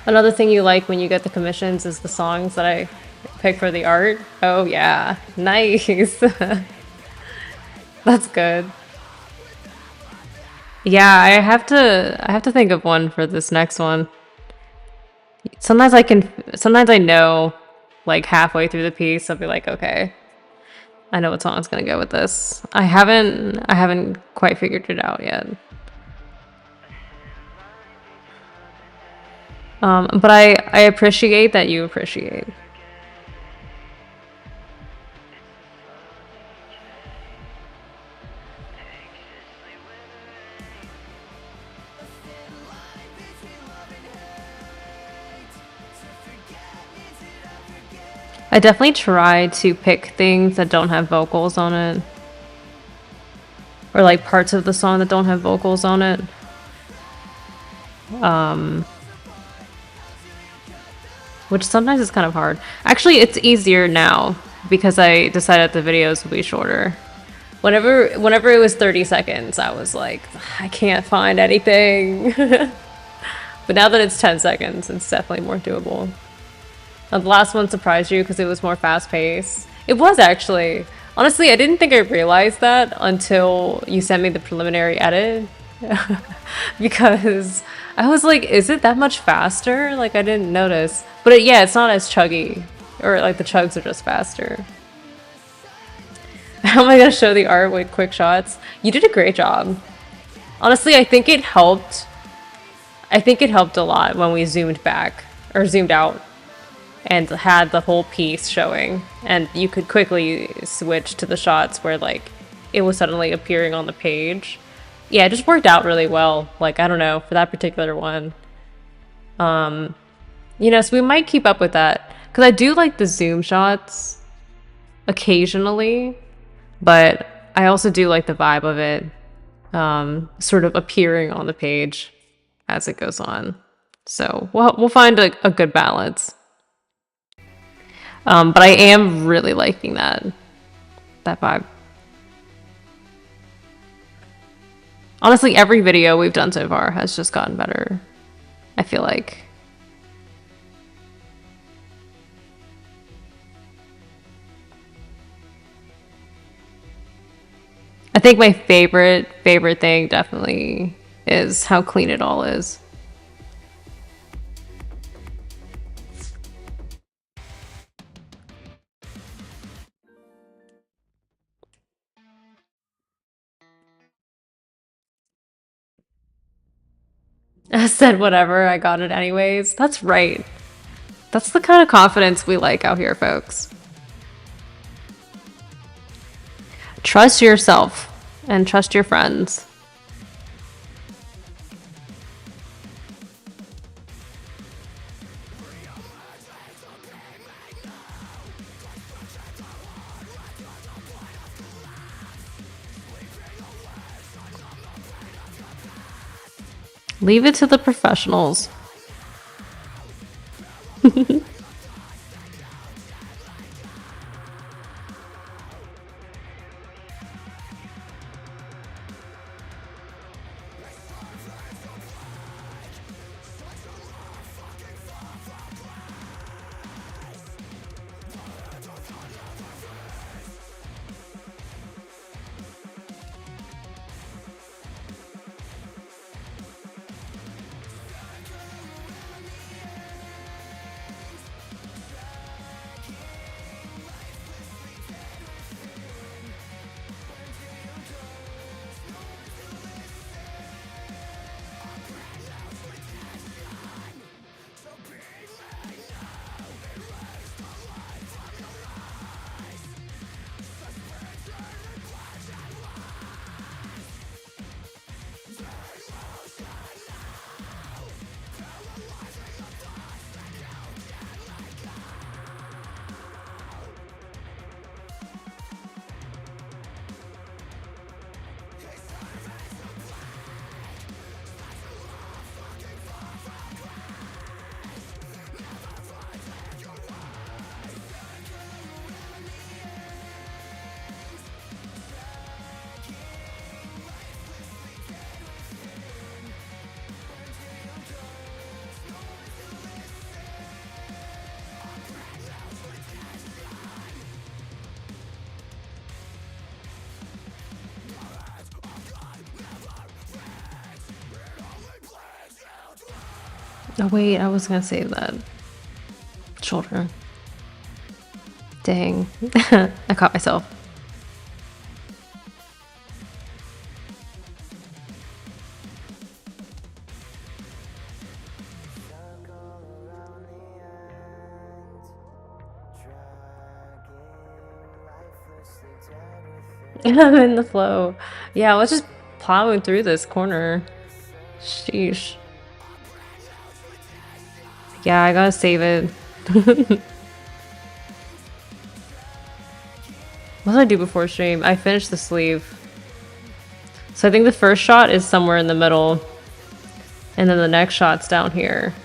Another thing you like when you get the commissions is the songs that I pick for the art. Oh yeah, nice. That's good. Yeah, I have to think of one for this next one. Sometimes I know like halfway through the piece I'll be like, okay, I know what song's gonna go with this. I haven't quite figured it out yet. But I appreciate that you appreciate. I definitely try to pick things that don't have vocals on it. Or like parts of the song that don't have vocals on it. Which sometimes is kind of hard. Actually, it's easier now because I decided the videos will be shorter. Whenever it was 30 seconds, I was like, I can't find anything. But now that it's 10 seconds, it's definitely more doable. The last one surprised you because it was more fast-paced. It was actually. Honestly, I didn't think I realized that until you sent me the preliminary edit. Because I was like, is it that much faster? Like, I didn't notice. But yeah, it's not as chuggy. Or like the chugs are just faster. How am I going to show the art with quick shots? You did a great job. Honestly, I think it helped. I think it helped a lot when we zoomed back. Or zoomed out. And had the whole piece showing. And you could quickly switch to the shots where like it was suddenly appearing on the page. Yeah, it just worked out really well. Like, I don't know, for that particular one. You know, so we might keep up with that. Because I do like the zoom shots occasionally. But I also do like the vibe of it sort of appearing on the page as it goes on. So we'll find a good balance. But I am really liking that vibe. Honestly, every video we've done so far has just gotten better, I feel like. I think my favorite thing definitely is how clean it all is. I said whatever, I got it anyways. That's right. That's the kind of confidence we like out here, folks. Trust yourself and trust your friends. Leave it to the professionals. Oh wait, I was gonna save that shoulder. Dang. I caught myself. I'm in the flow. Yeah, let's just plowing through this corner. Sheesh. Yeah, I gotta save it. What did I do before stream? I finished the sleeve. So I think the first shot is somewhere in the middle. And then the next shot's down here.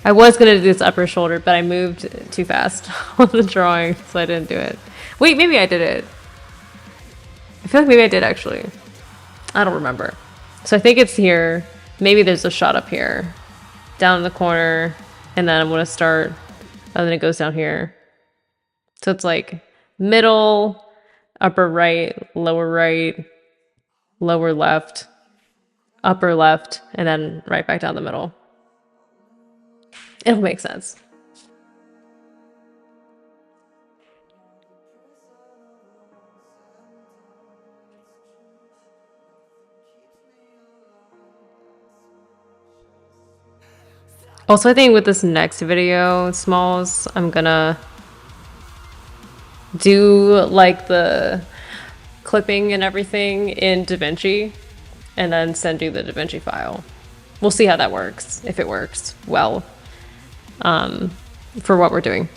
I was gonna do this upper shoulder, but I moved too fast on the drawing, so I didn't do it. Wait, maybe I did it. I feel like maybe I did actually. I don't remember. So I think it's here. Maybe there's a shot up here. Down in the corner. And then I'm gonna start. Oh, then it goes down here. So it's like middle, upper right, lower left, upper left, and then right back down the middle. It'll make sense. Also, I think with this next video, Smalls, I'm gonna do like the clipping and everything in DaVinci and then send you the DaVinci file. We'll see how that works, if it works well for what we're doing.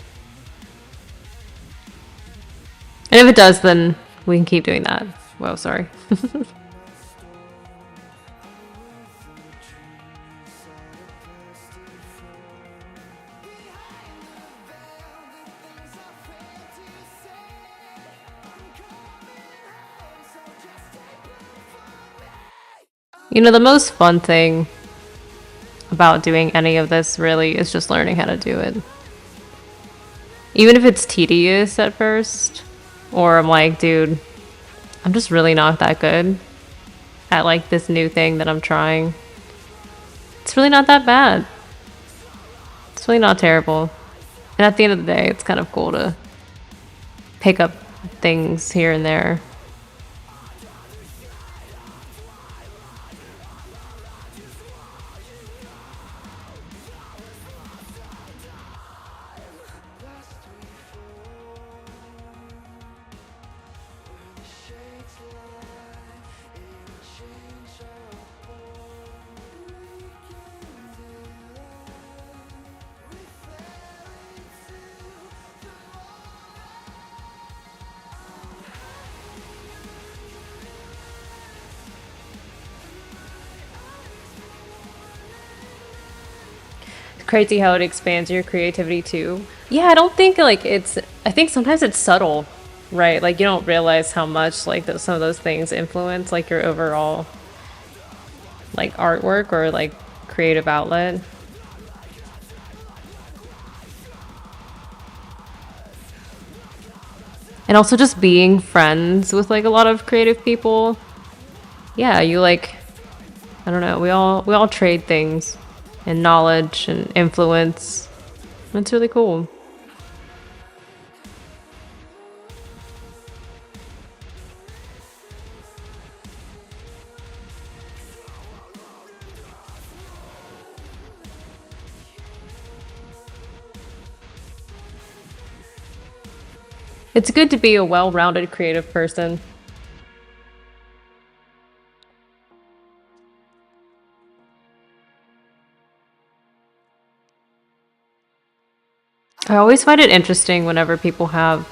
And if it does, then we can keep doing that. Whoa, sorry. You know, the most fun thing about doing any of this really is just learning how to do it. Even if it's tedious at first, or I'm like, dude, I'm just really not that good at like this new thing that I'm trying. It's really not that bad. It's really not terrible. And at the end of the day, it's kind of cool to pick up things here and there. Crazy how it expands your creativity too. Yeah, I don't think like I think sometimes it's subtle, right? Like you don't realize how much like some of those things influence like your overall like artwork or like creative outlet. And also just being friends with like a lot of creative people. Yeah, you like, I don't know, we all trade things and knowledge and influence. It's really cool. It's good to be a well-rounded creative person. I always find it interesting whenever people have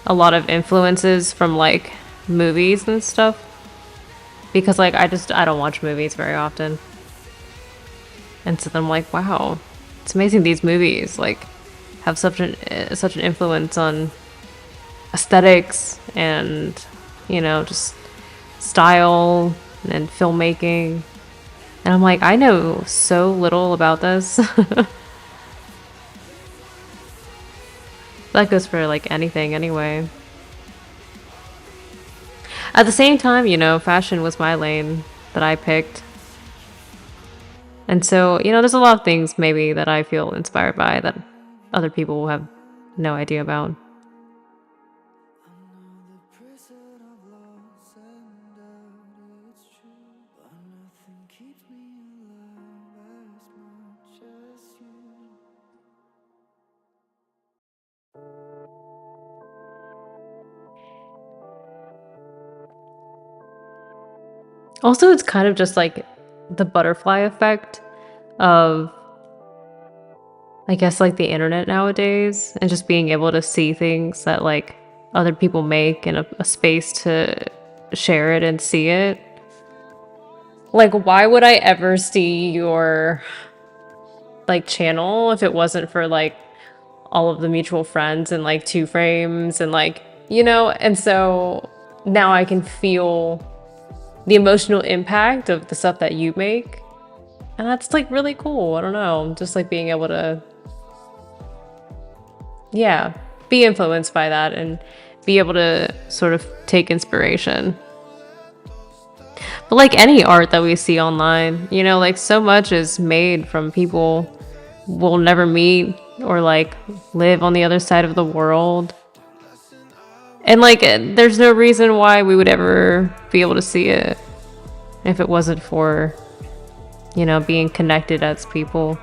a lot of influences from like movies and stuff. Because like I don't watch movies very often. And so I'm like, wow, it's amazing these movies like have such an influence on aesthetics and, you know, just style and filmmaking. And I'm like, I know so little about this. That goes for like anything anyway. At the same time, you know, fashion was my lane that I picked. And so, there's a lot of things maybe that I feel inspired by that other people will have no idea about. Also, it's kind of just like the butterfly effect of, I guess, like the internet nowadays, and just being able to see things that like other people make and a space to share it and see it. Like, why would I ever see your like channel if it wasn't for like all of the mutual friends and like two frames and like, and so now I can feel the emotional impact of the stuff that you make. And that's like really cool. I don't know. Just like being able to, yeah, be influenced by that and be able to sort of take inspiration. But like any art that we see online, like so much is made from people we'll never meet or like live on the other side of the world. And like, there's no reason why we would ever be able to see it if it wasn't for, being connected as people.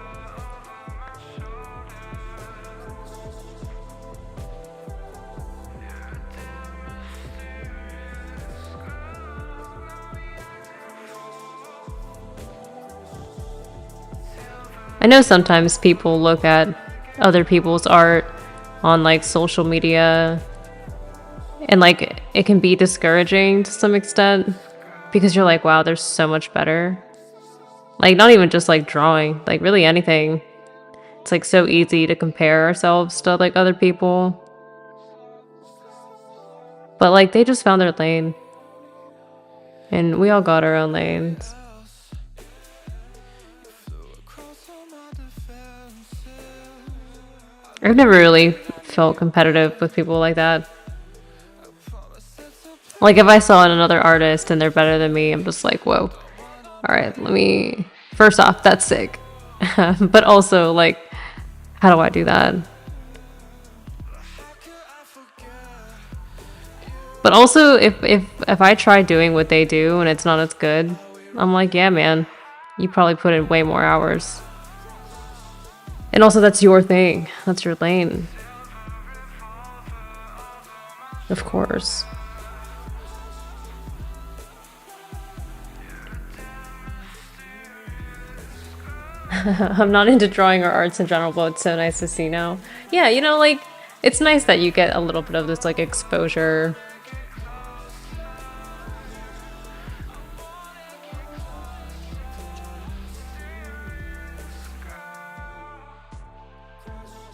I know sometimes people look at other people's art on like social media and like it can be discouraging to some extent because you're like, wow, there's so much better. Like not even just like drawing, like really anything. It's like so easy to compare ourselves to like other people. But like they just found their lane. And we all got our own lanes. I've never really felt competitive with people like that. Like if I saw another artist and they're better than me, I'm just like, whoa. All right, first off, that's sick. But also like, how do I do that? But also if I try doing what they do and it's not as good, I'm like, yeah, man, you probably put in way more hours. And also that's your thing. That's your lane. Of course. I'm not into drawing or arts in general, but it's so nice to see now. Yeah, like, it's nice that you get a little bit of this, like, exposure.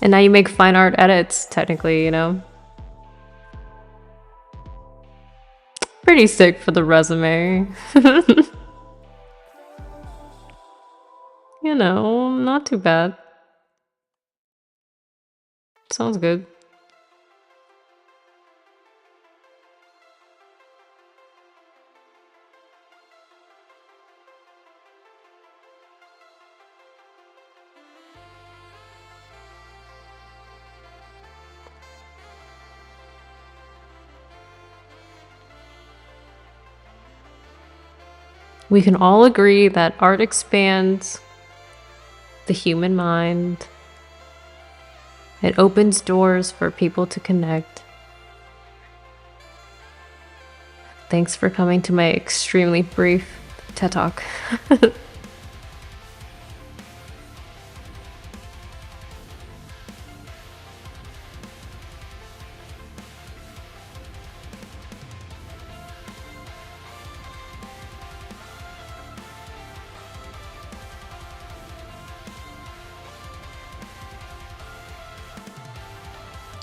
And now you make fine art edits, technically, Pretty sick for the resume. Not too bad. Sounds good. We can all agree that art expands the human mind. It opens doors for people to connect. Thanks for coming to my extremely brief TED Talk.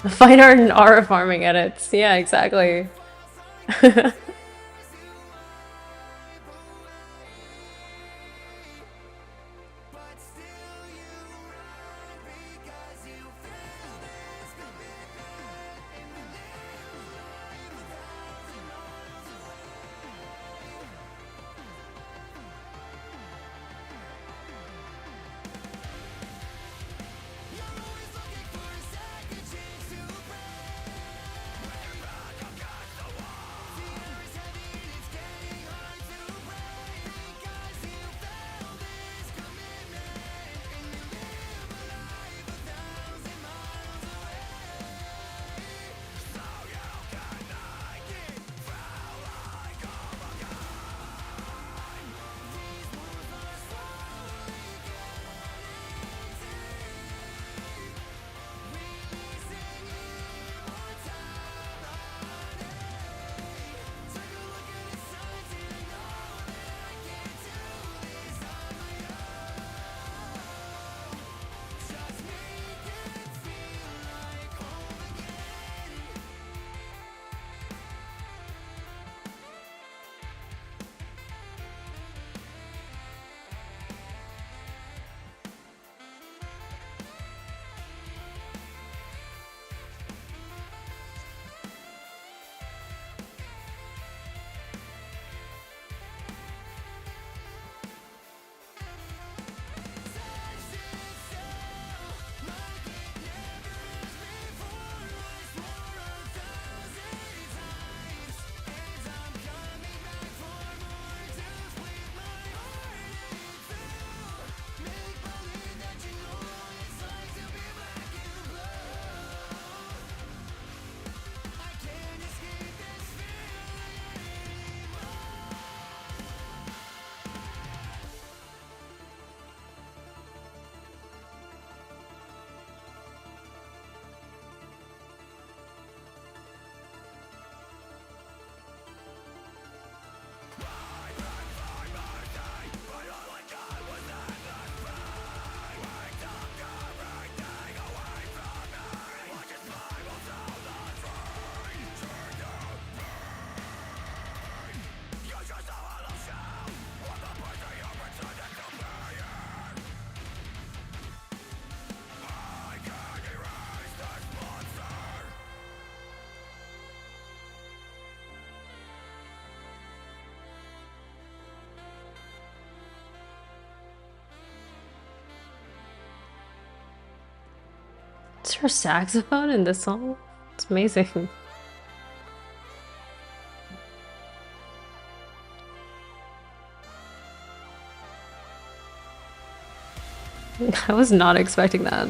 Fine art and art farming edits. Yeah, exactly. Is there a saxophone in this song? It's amazing. I was not expecting that.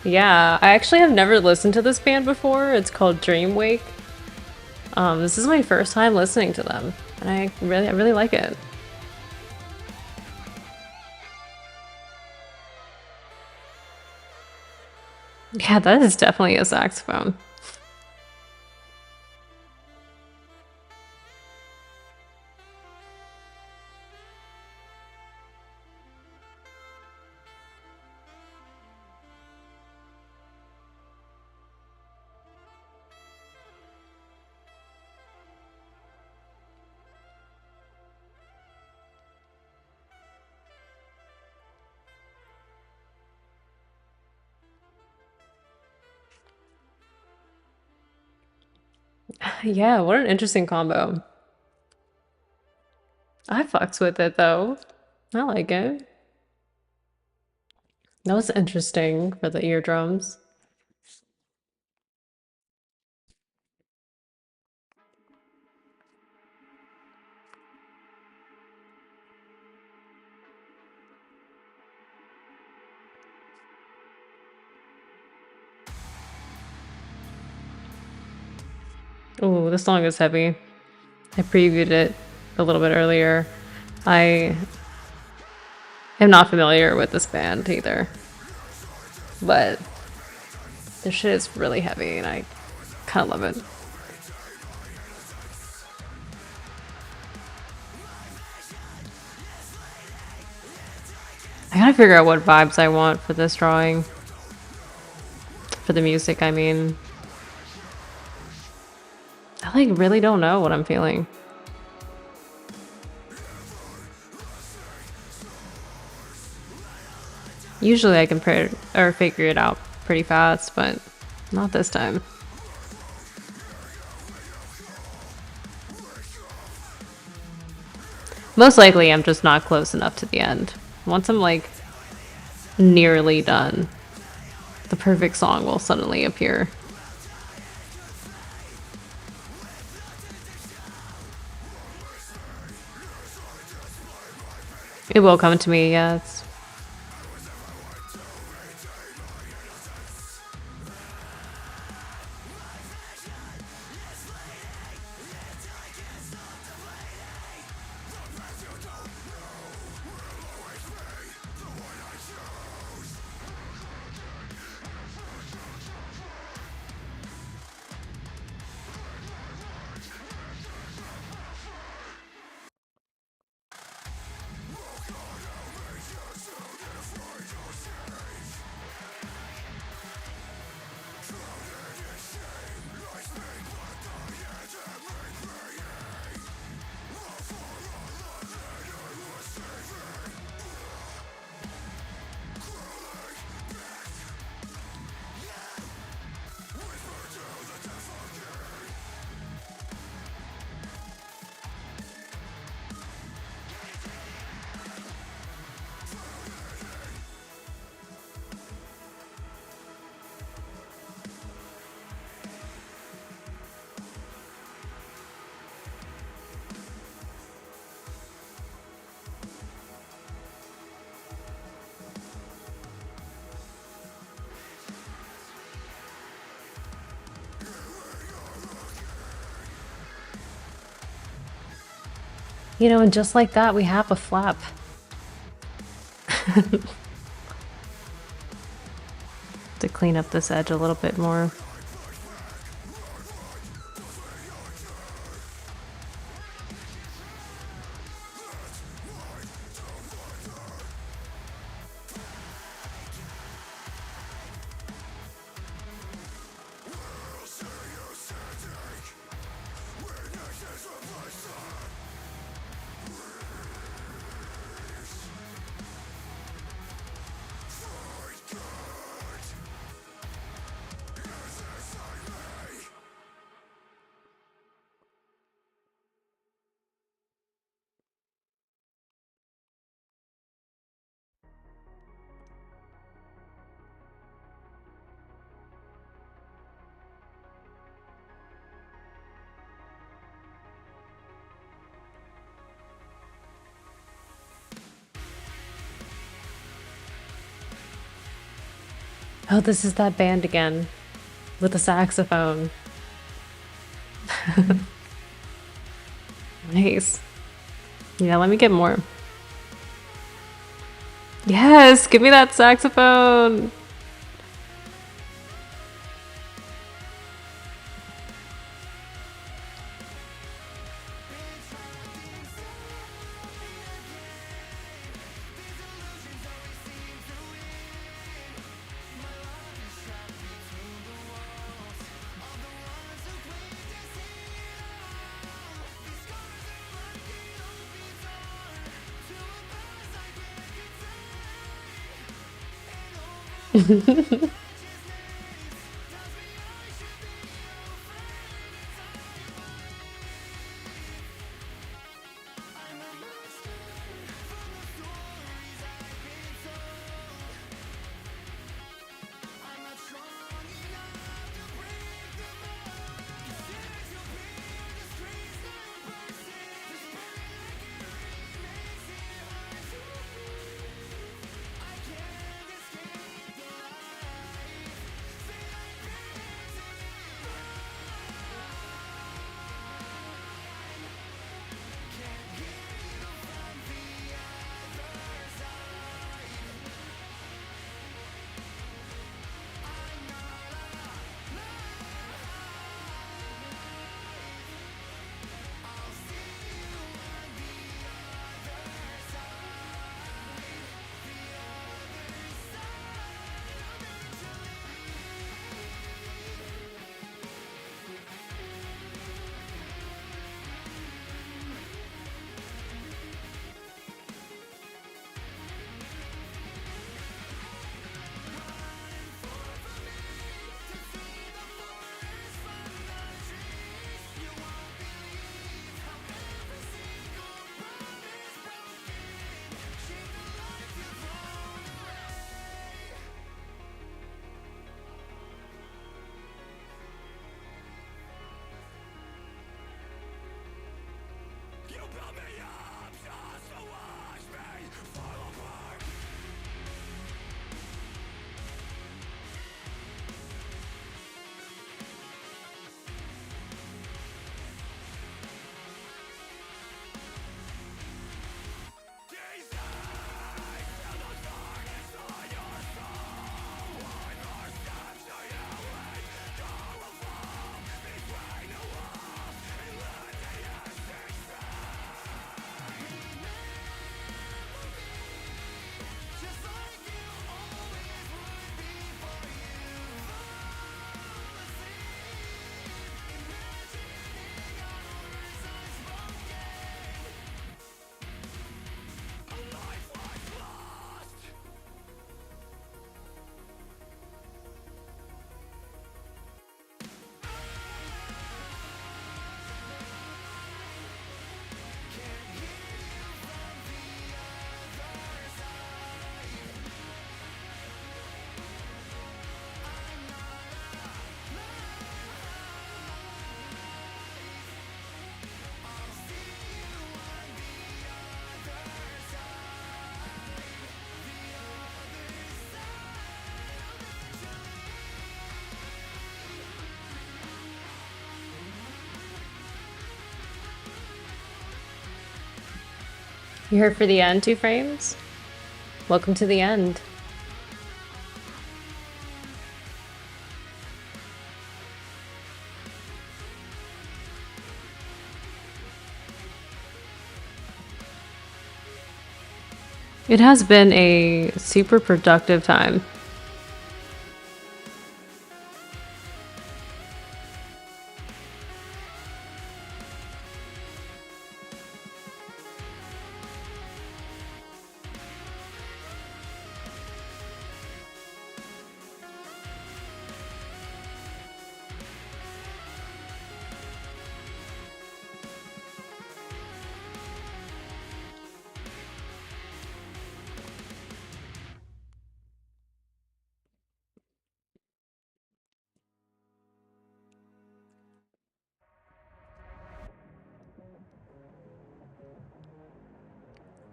Yeah, I actually have never listened to this band before. It's called Dreamwake. This is my first time listening to them, and I really like it. Yeah, that is definitely a saxophone. Yeah, what an interesting combo. I fucks with it though. I like it. That was interesting for the eardrums. Ooh, this song is heavy. I previewed it a little bit earlier. I am not familiar with this band either, but this shit is really heavy and I kind of love it. I gotta figure out what vibes I want for this drawing. For the music, I mean. I like really don't know what I'm feeling. Usually I can figure it out pretty fast, but not this time. Most likely I'm just not close enough to the end. Once I'm like nearly done, the perfect song will suddenly appear. It will come to me, yes. You know, and just like that, we have a flap. To clean up this edge a little bit more. Oh, this is that band again with the saxophone. Nice. Yeah, let me get more. Yes, give me that saxophone. You here for the end, 2 frames? Welcome to the end. It has been a super productive time.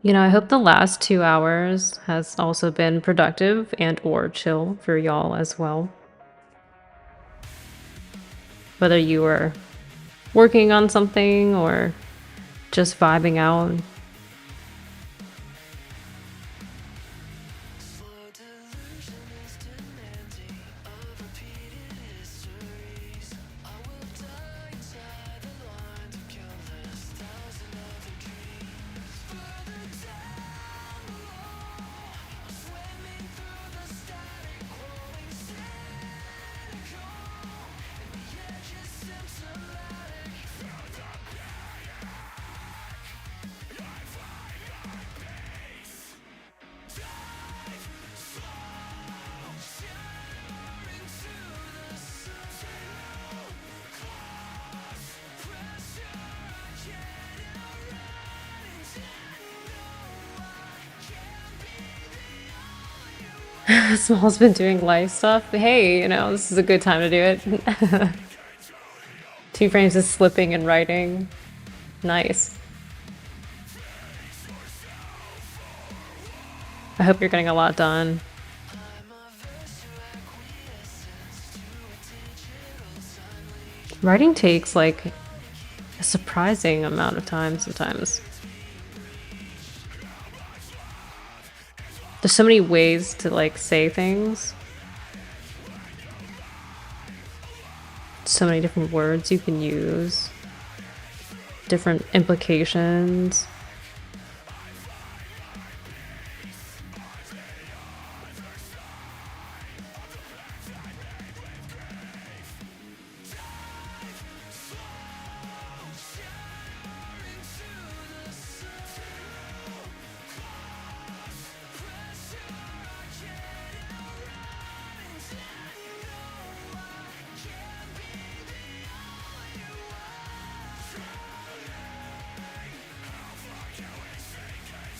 You know, I hope the last 2 hours has also been productive and or chill for y'all as well. Whether you were working on something or just vibing out. Small's been doing live stuff. Hey, you know, this is a good time to do it. 2 frames is slipping and writing. Nice. I hope you're getting a lot done. Writing takes like a surprising amount of time sometimes. There's so many ways to like say things. So many different words you can use. Different implications.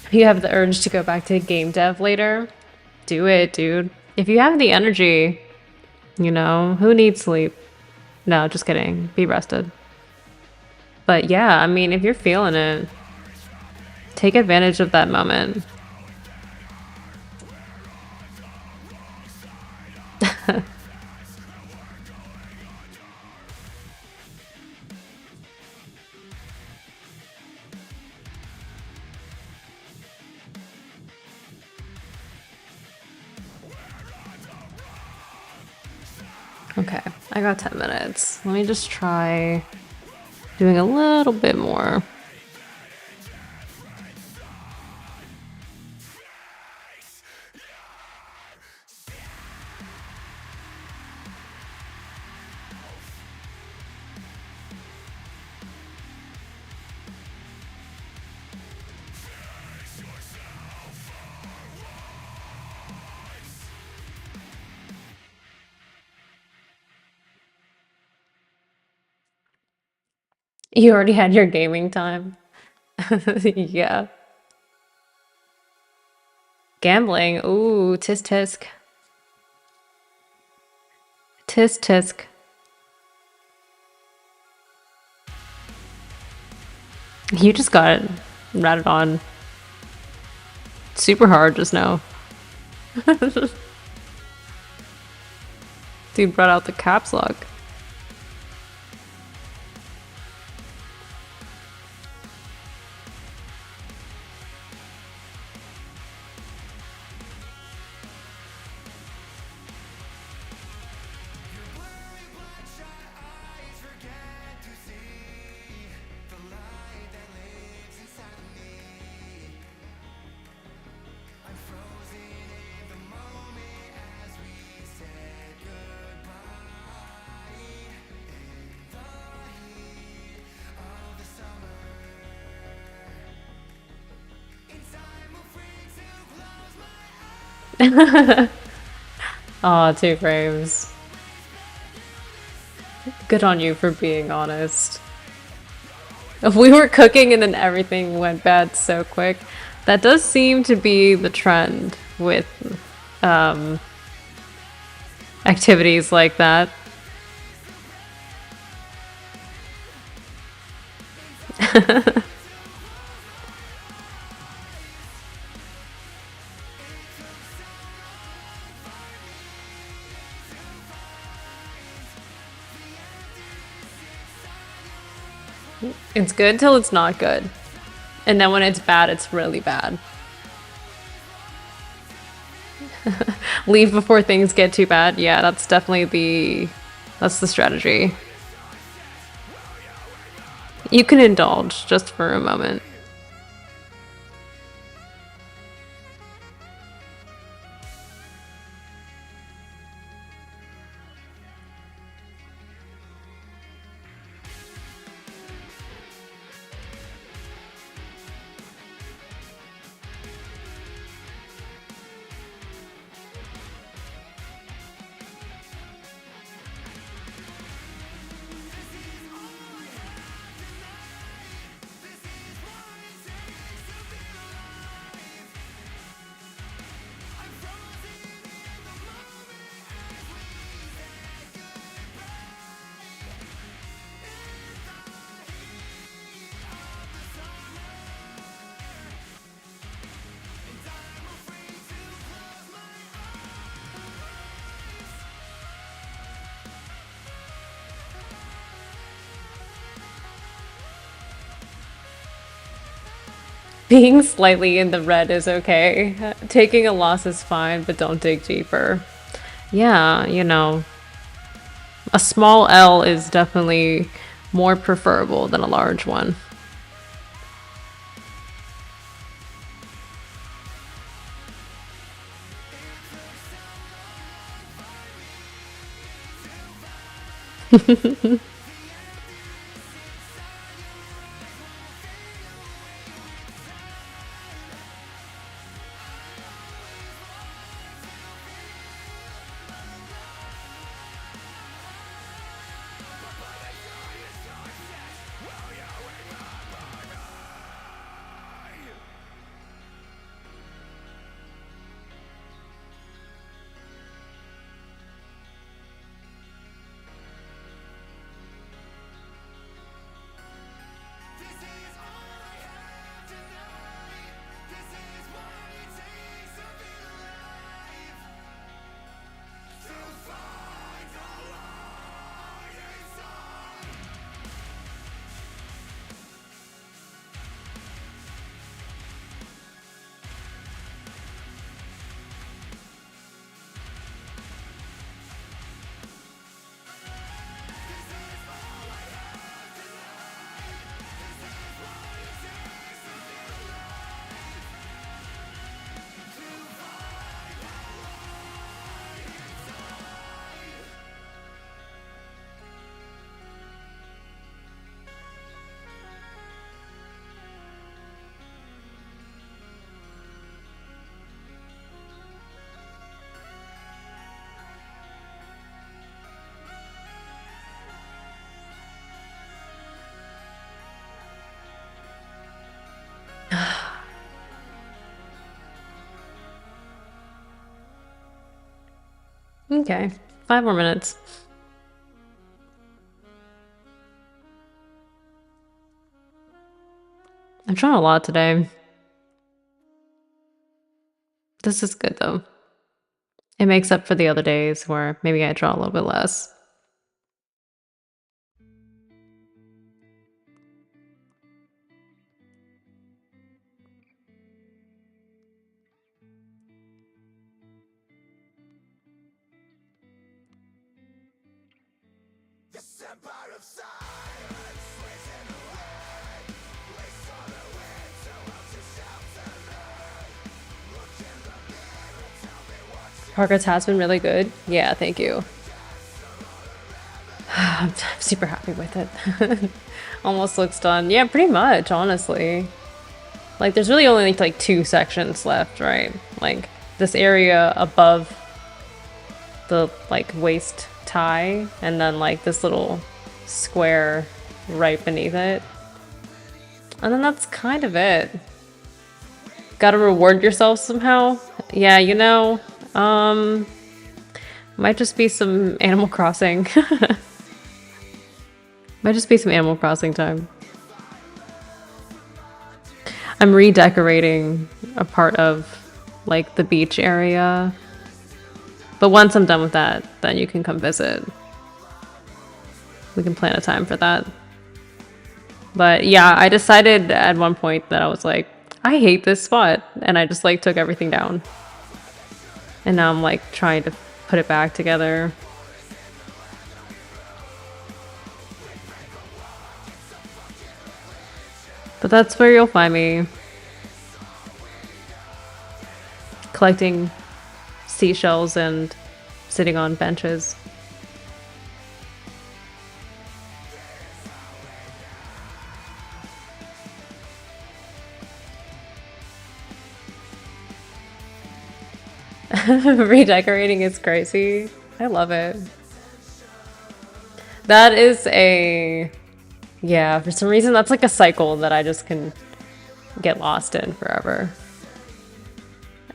If you have the urge to go back to game dev later, do it, dude. If you have the energy, you know, who needs sleep? No, just kidding. Be rested. But yeah, I mean, if you're feeling it, take advantage of that moment. Okay, I got 10 minutes. Let me just try doing a little bit more. You already had your gaming time. Yeah. Gambling. Ooh, tisk tisk. Tisk tisk. You just got it ratted on super hard just now. Dude brought out the caps lock. Aw, 2 frames. Good on you for being honest. If we were cooking and then everything went bad so quick, that does seem to be the trend with activities like that. It's good till it's not good. And then when it's bad, it's really bad. Leave before things get too bad. Yeah, that's definitely that's the strategy. You can indulge just for a moment. Being slightly in the red is okay. Taking a loss is fine, but don't dig deeper. Yeah, you know, a small L is definitely more preferable than a large one. Okay, 5 more minutes. I'm trying a lot today. This is good though. It makes up for the other days where maybe I draw a little bit less. Progress has been really good. Yeah, thank you. I'm super happy with it. Almost looks done. Yeah, pretty much, honestly. Like, there's really only like 2 sections left, right? Like, this area above the, like, waist tie, and then, like, this little square right beneath it. And then that's kind of it. Gotta reward yourself somehow. Yeah, you know, might just be some Animal Crossing. Might just be some Animal Crossing time. I'm redecorating a part of, like, the beach area. But once I'm done with that, then you can come visit. We can plan a time for that. But yeah, I decided at one point that I was like, I hate this spot. And I just like took everything down. And now I'm like trying to put it back together. But that's where you'll find me. Collecting seashells and sitting on benches. Redecorating is crazy. I love it. That is a... Yeah, for some reason that's like a cycle that I just can get lost in forever.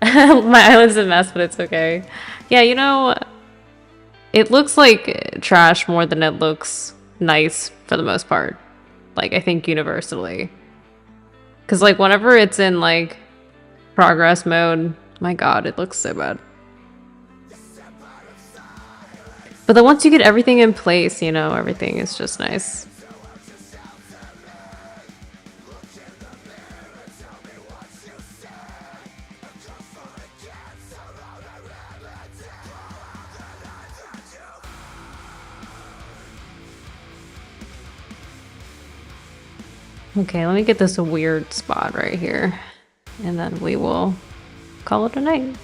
My island's a mess, but it's okay. Yeah, you know, it looks like trash more than it looks nice for the most part. Like, I think universally. Because, like, whenever it's in, like, progress mode, my god, it looks so bad. But then once you get everything in place, you know, everything is just nice. Okay, let me get this weird spot right here. And then we will call it a night.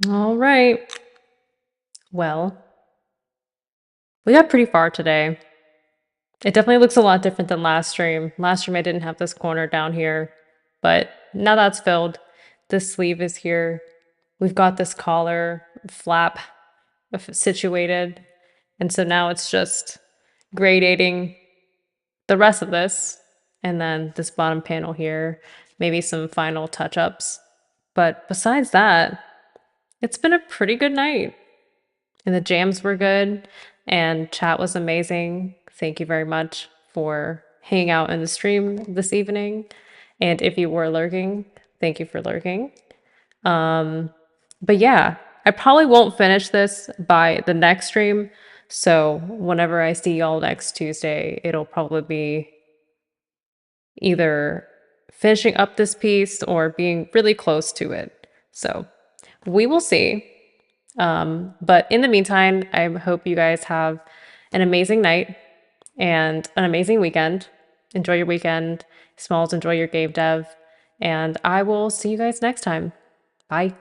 All right. Well, we got pretty far today. It definitely looks a lot different than last stream. Last stream I didn't have this corner down here, but now that's filled. This sleeve is here. We've got this collar flap situated. And so now it's just gradating the rest of this. And then this bottom panel here, maybe some final touch-ups. But besides that, it's been a pretty good night. And the jams were good, and chat was amazing. Thank you very much for hanging out in the stream this evening. And if you were lurking, thank you for lurking. But yeah, I probably won't finish this by the next stream. So whenever I see y'all next Tuesday, it'll probably be either finishing up this piece or being really close to it. So we will see. But in the meantime, I hope you guys have an amazing night and an amazing weekend. Enjoy your weekend. Smalls, enjoy your game dev. And I will see you guys next time. Bye.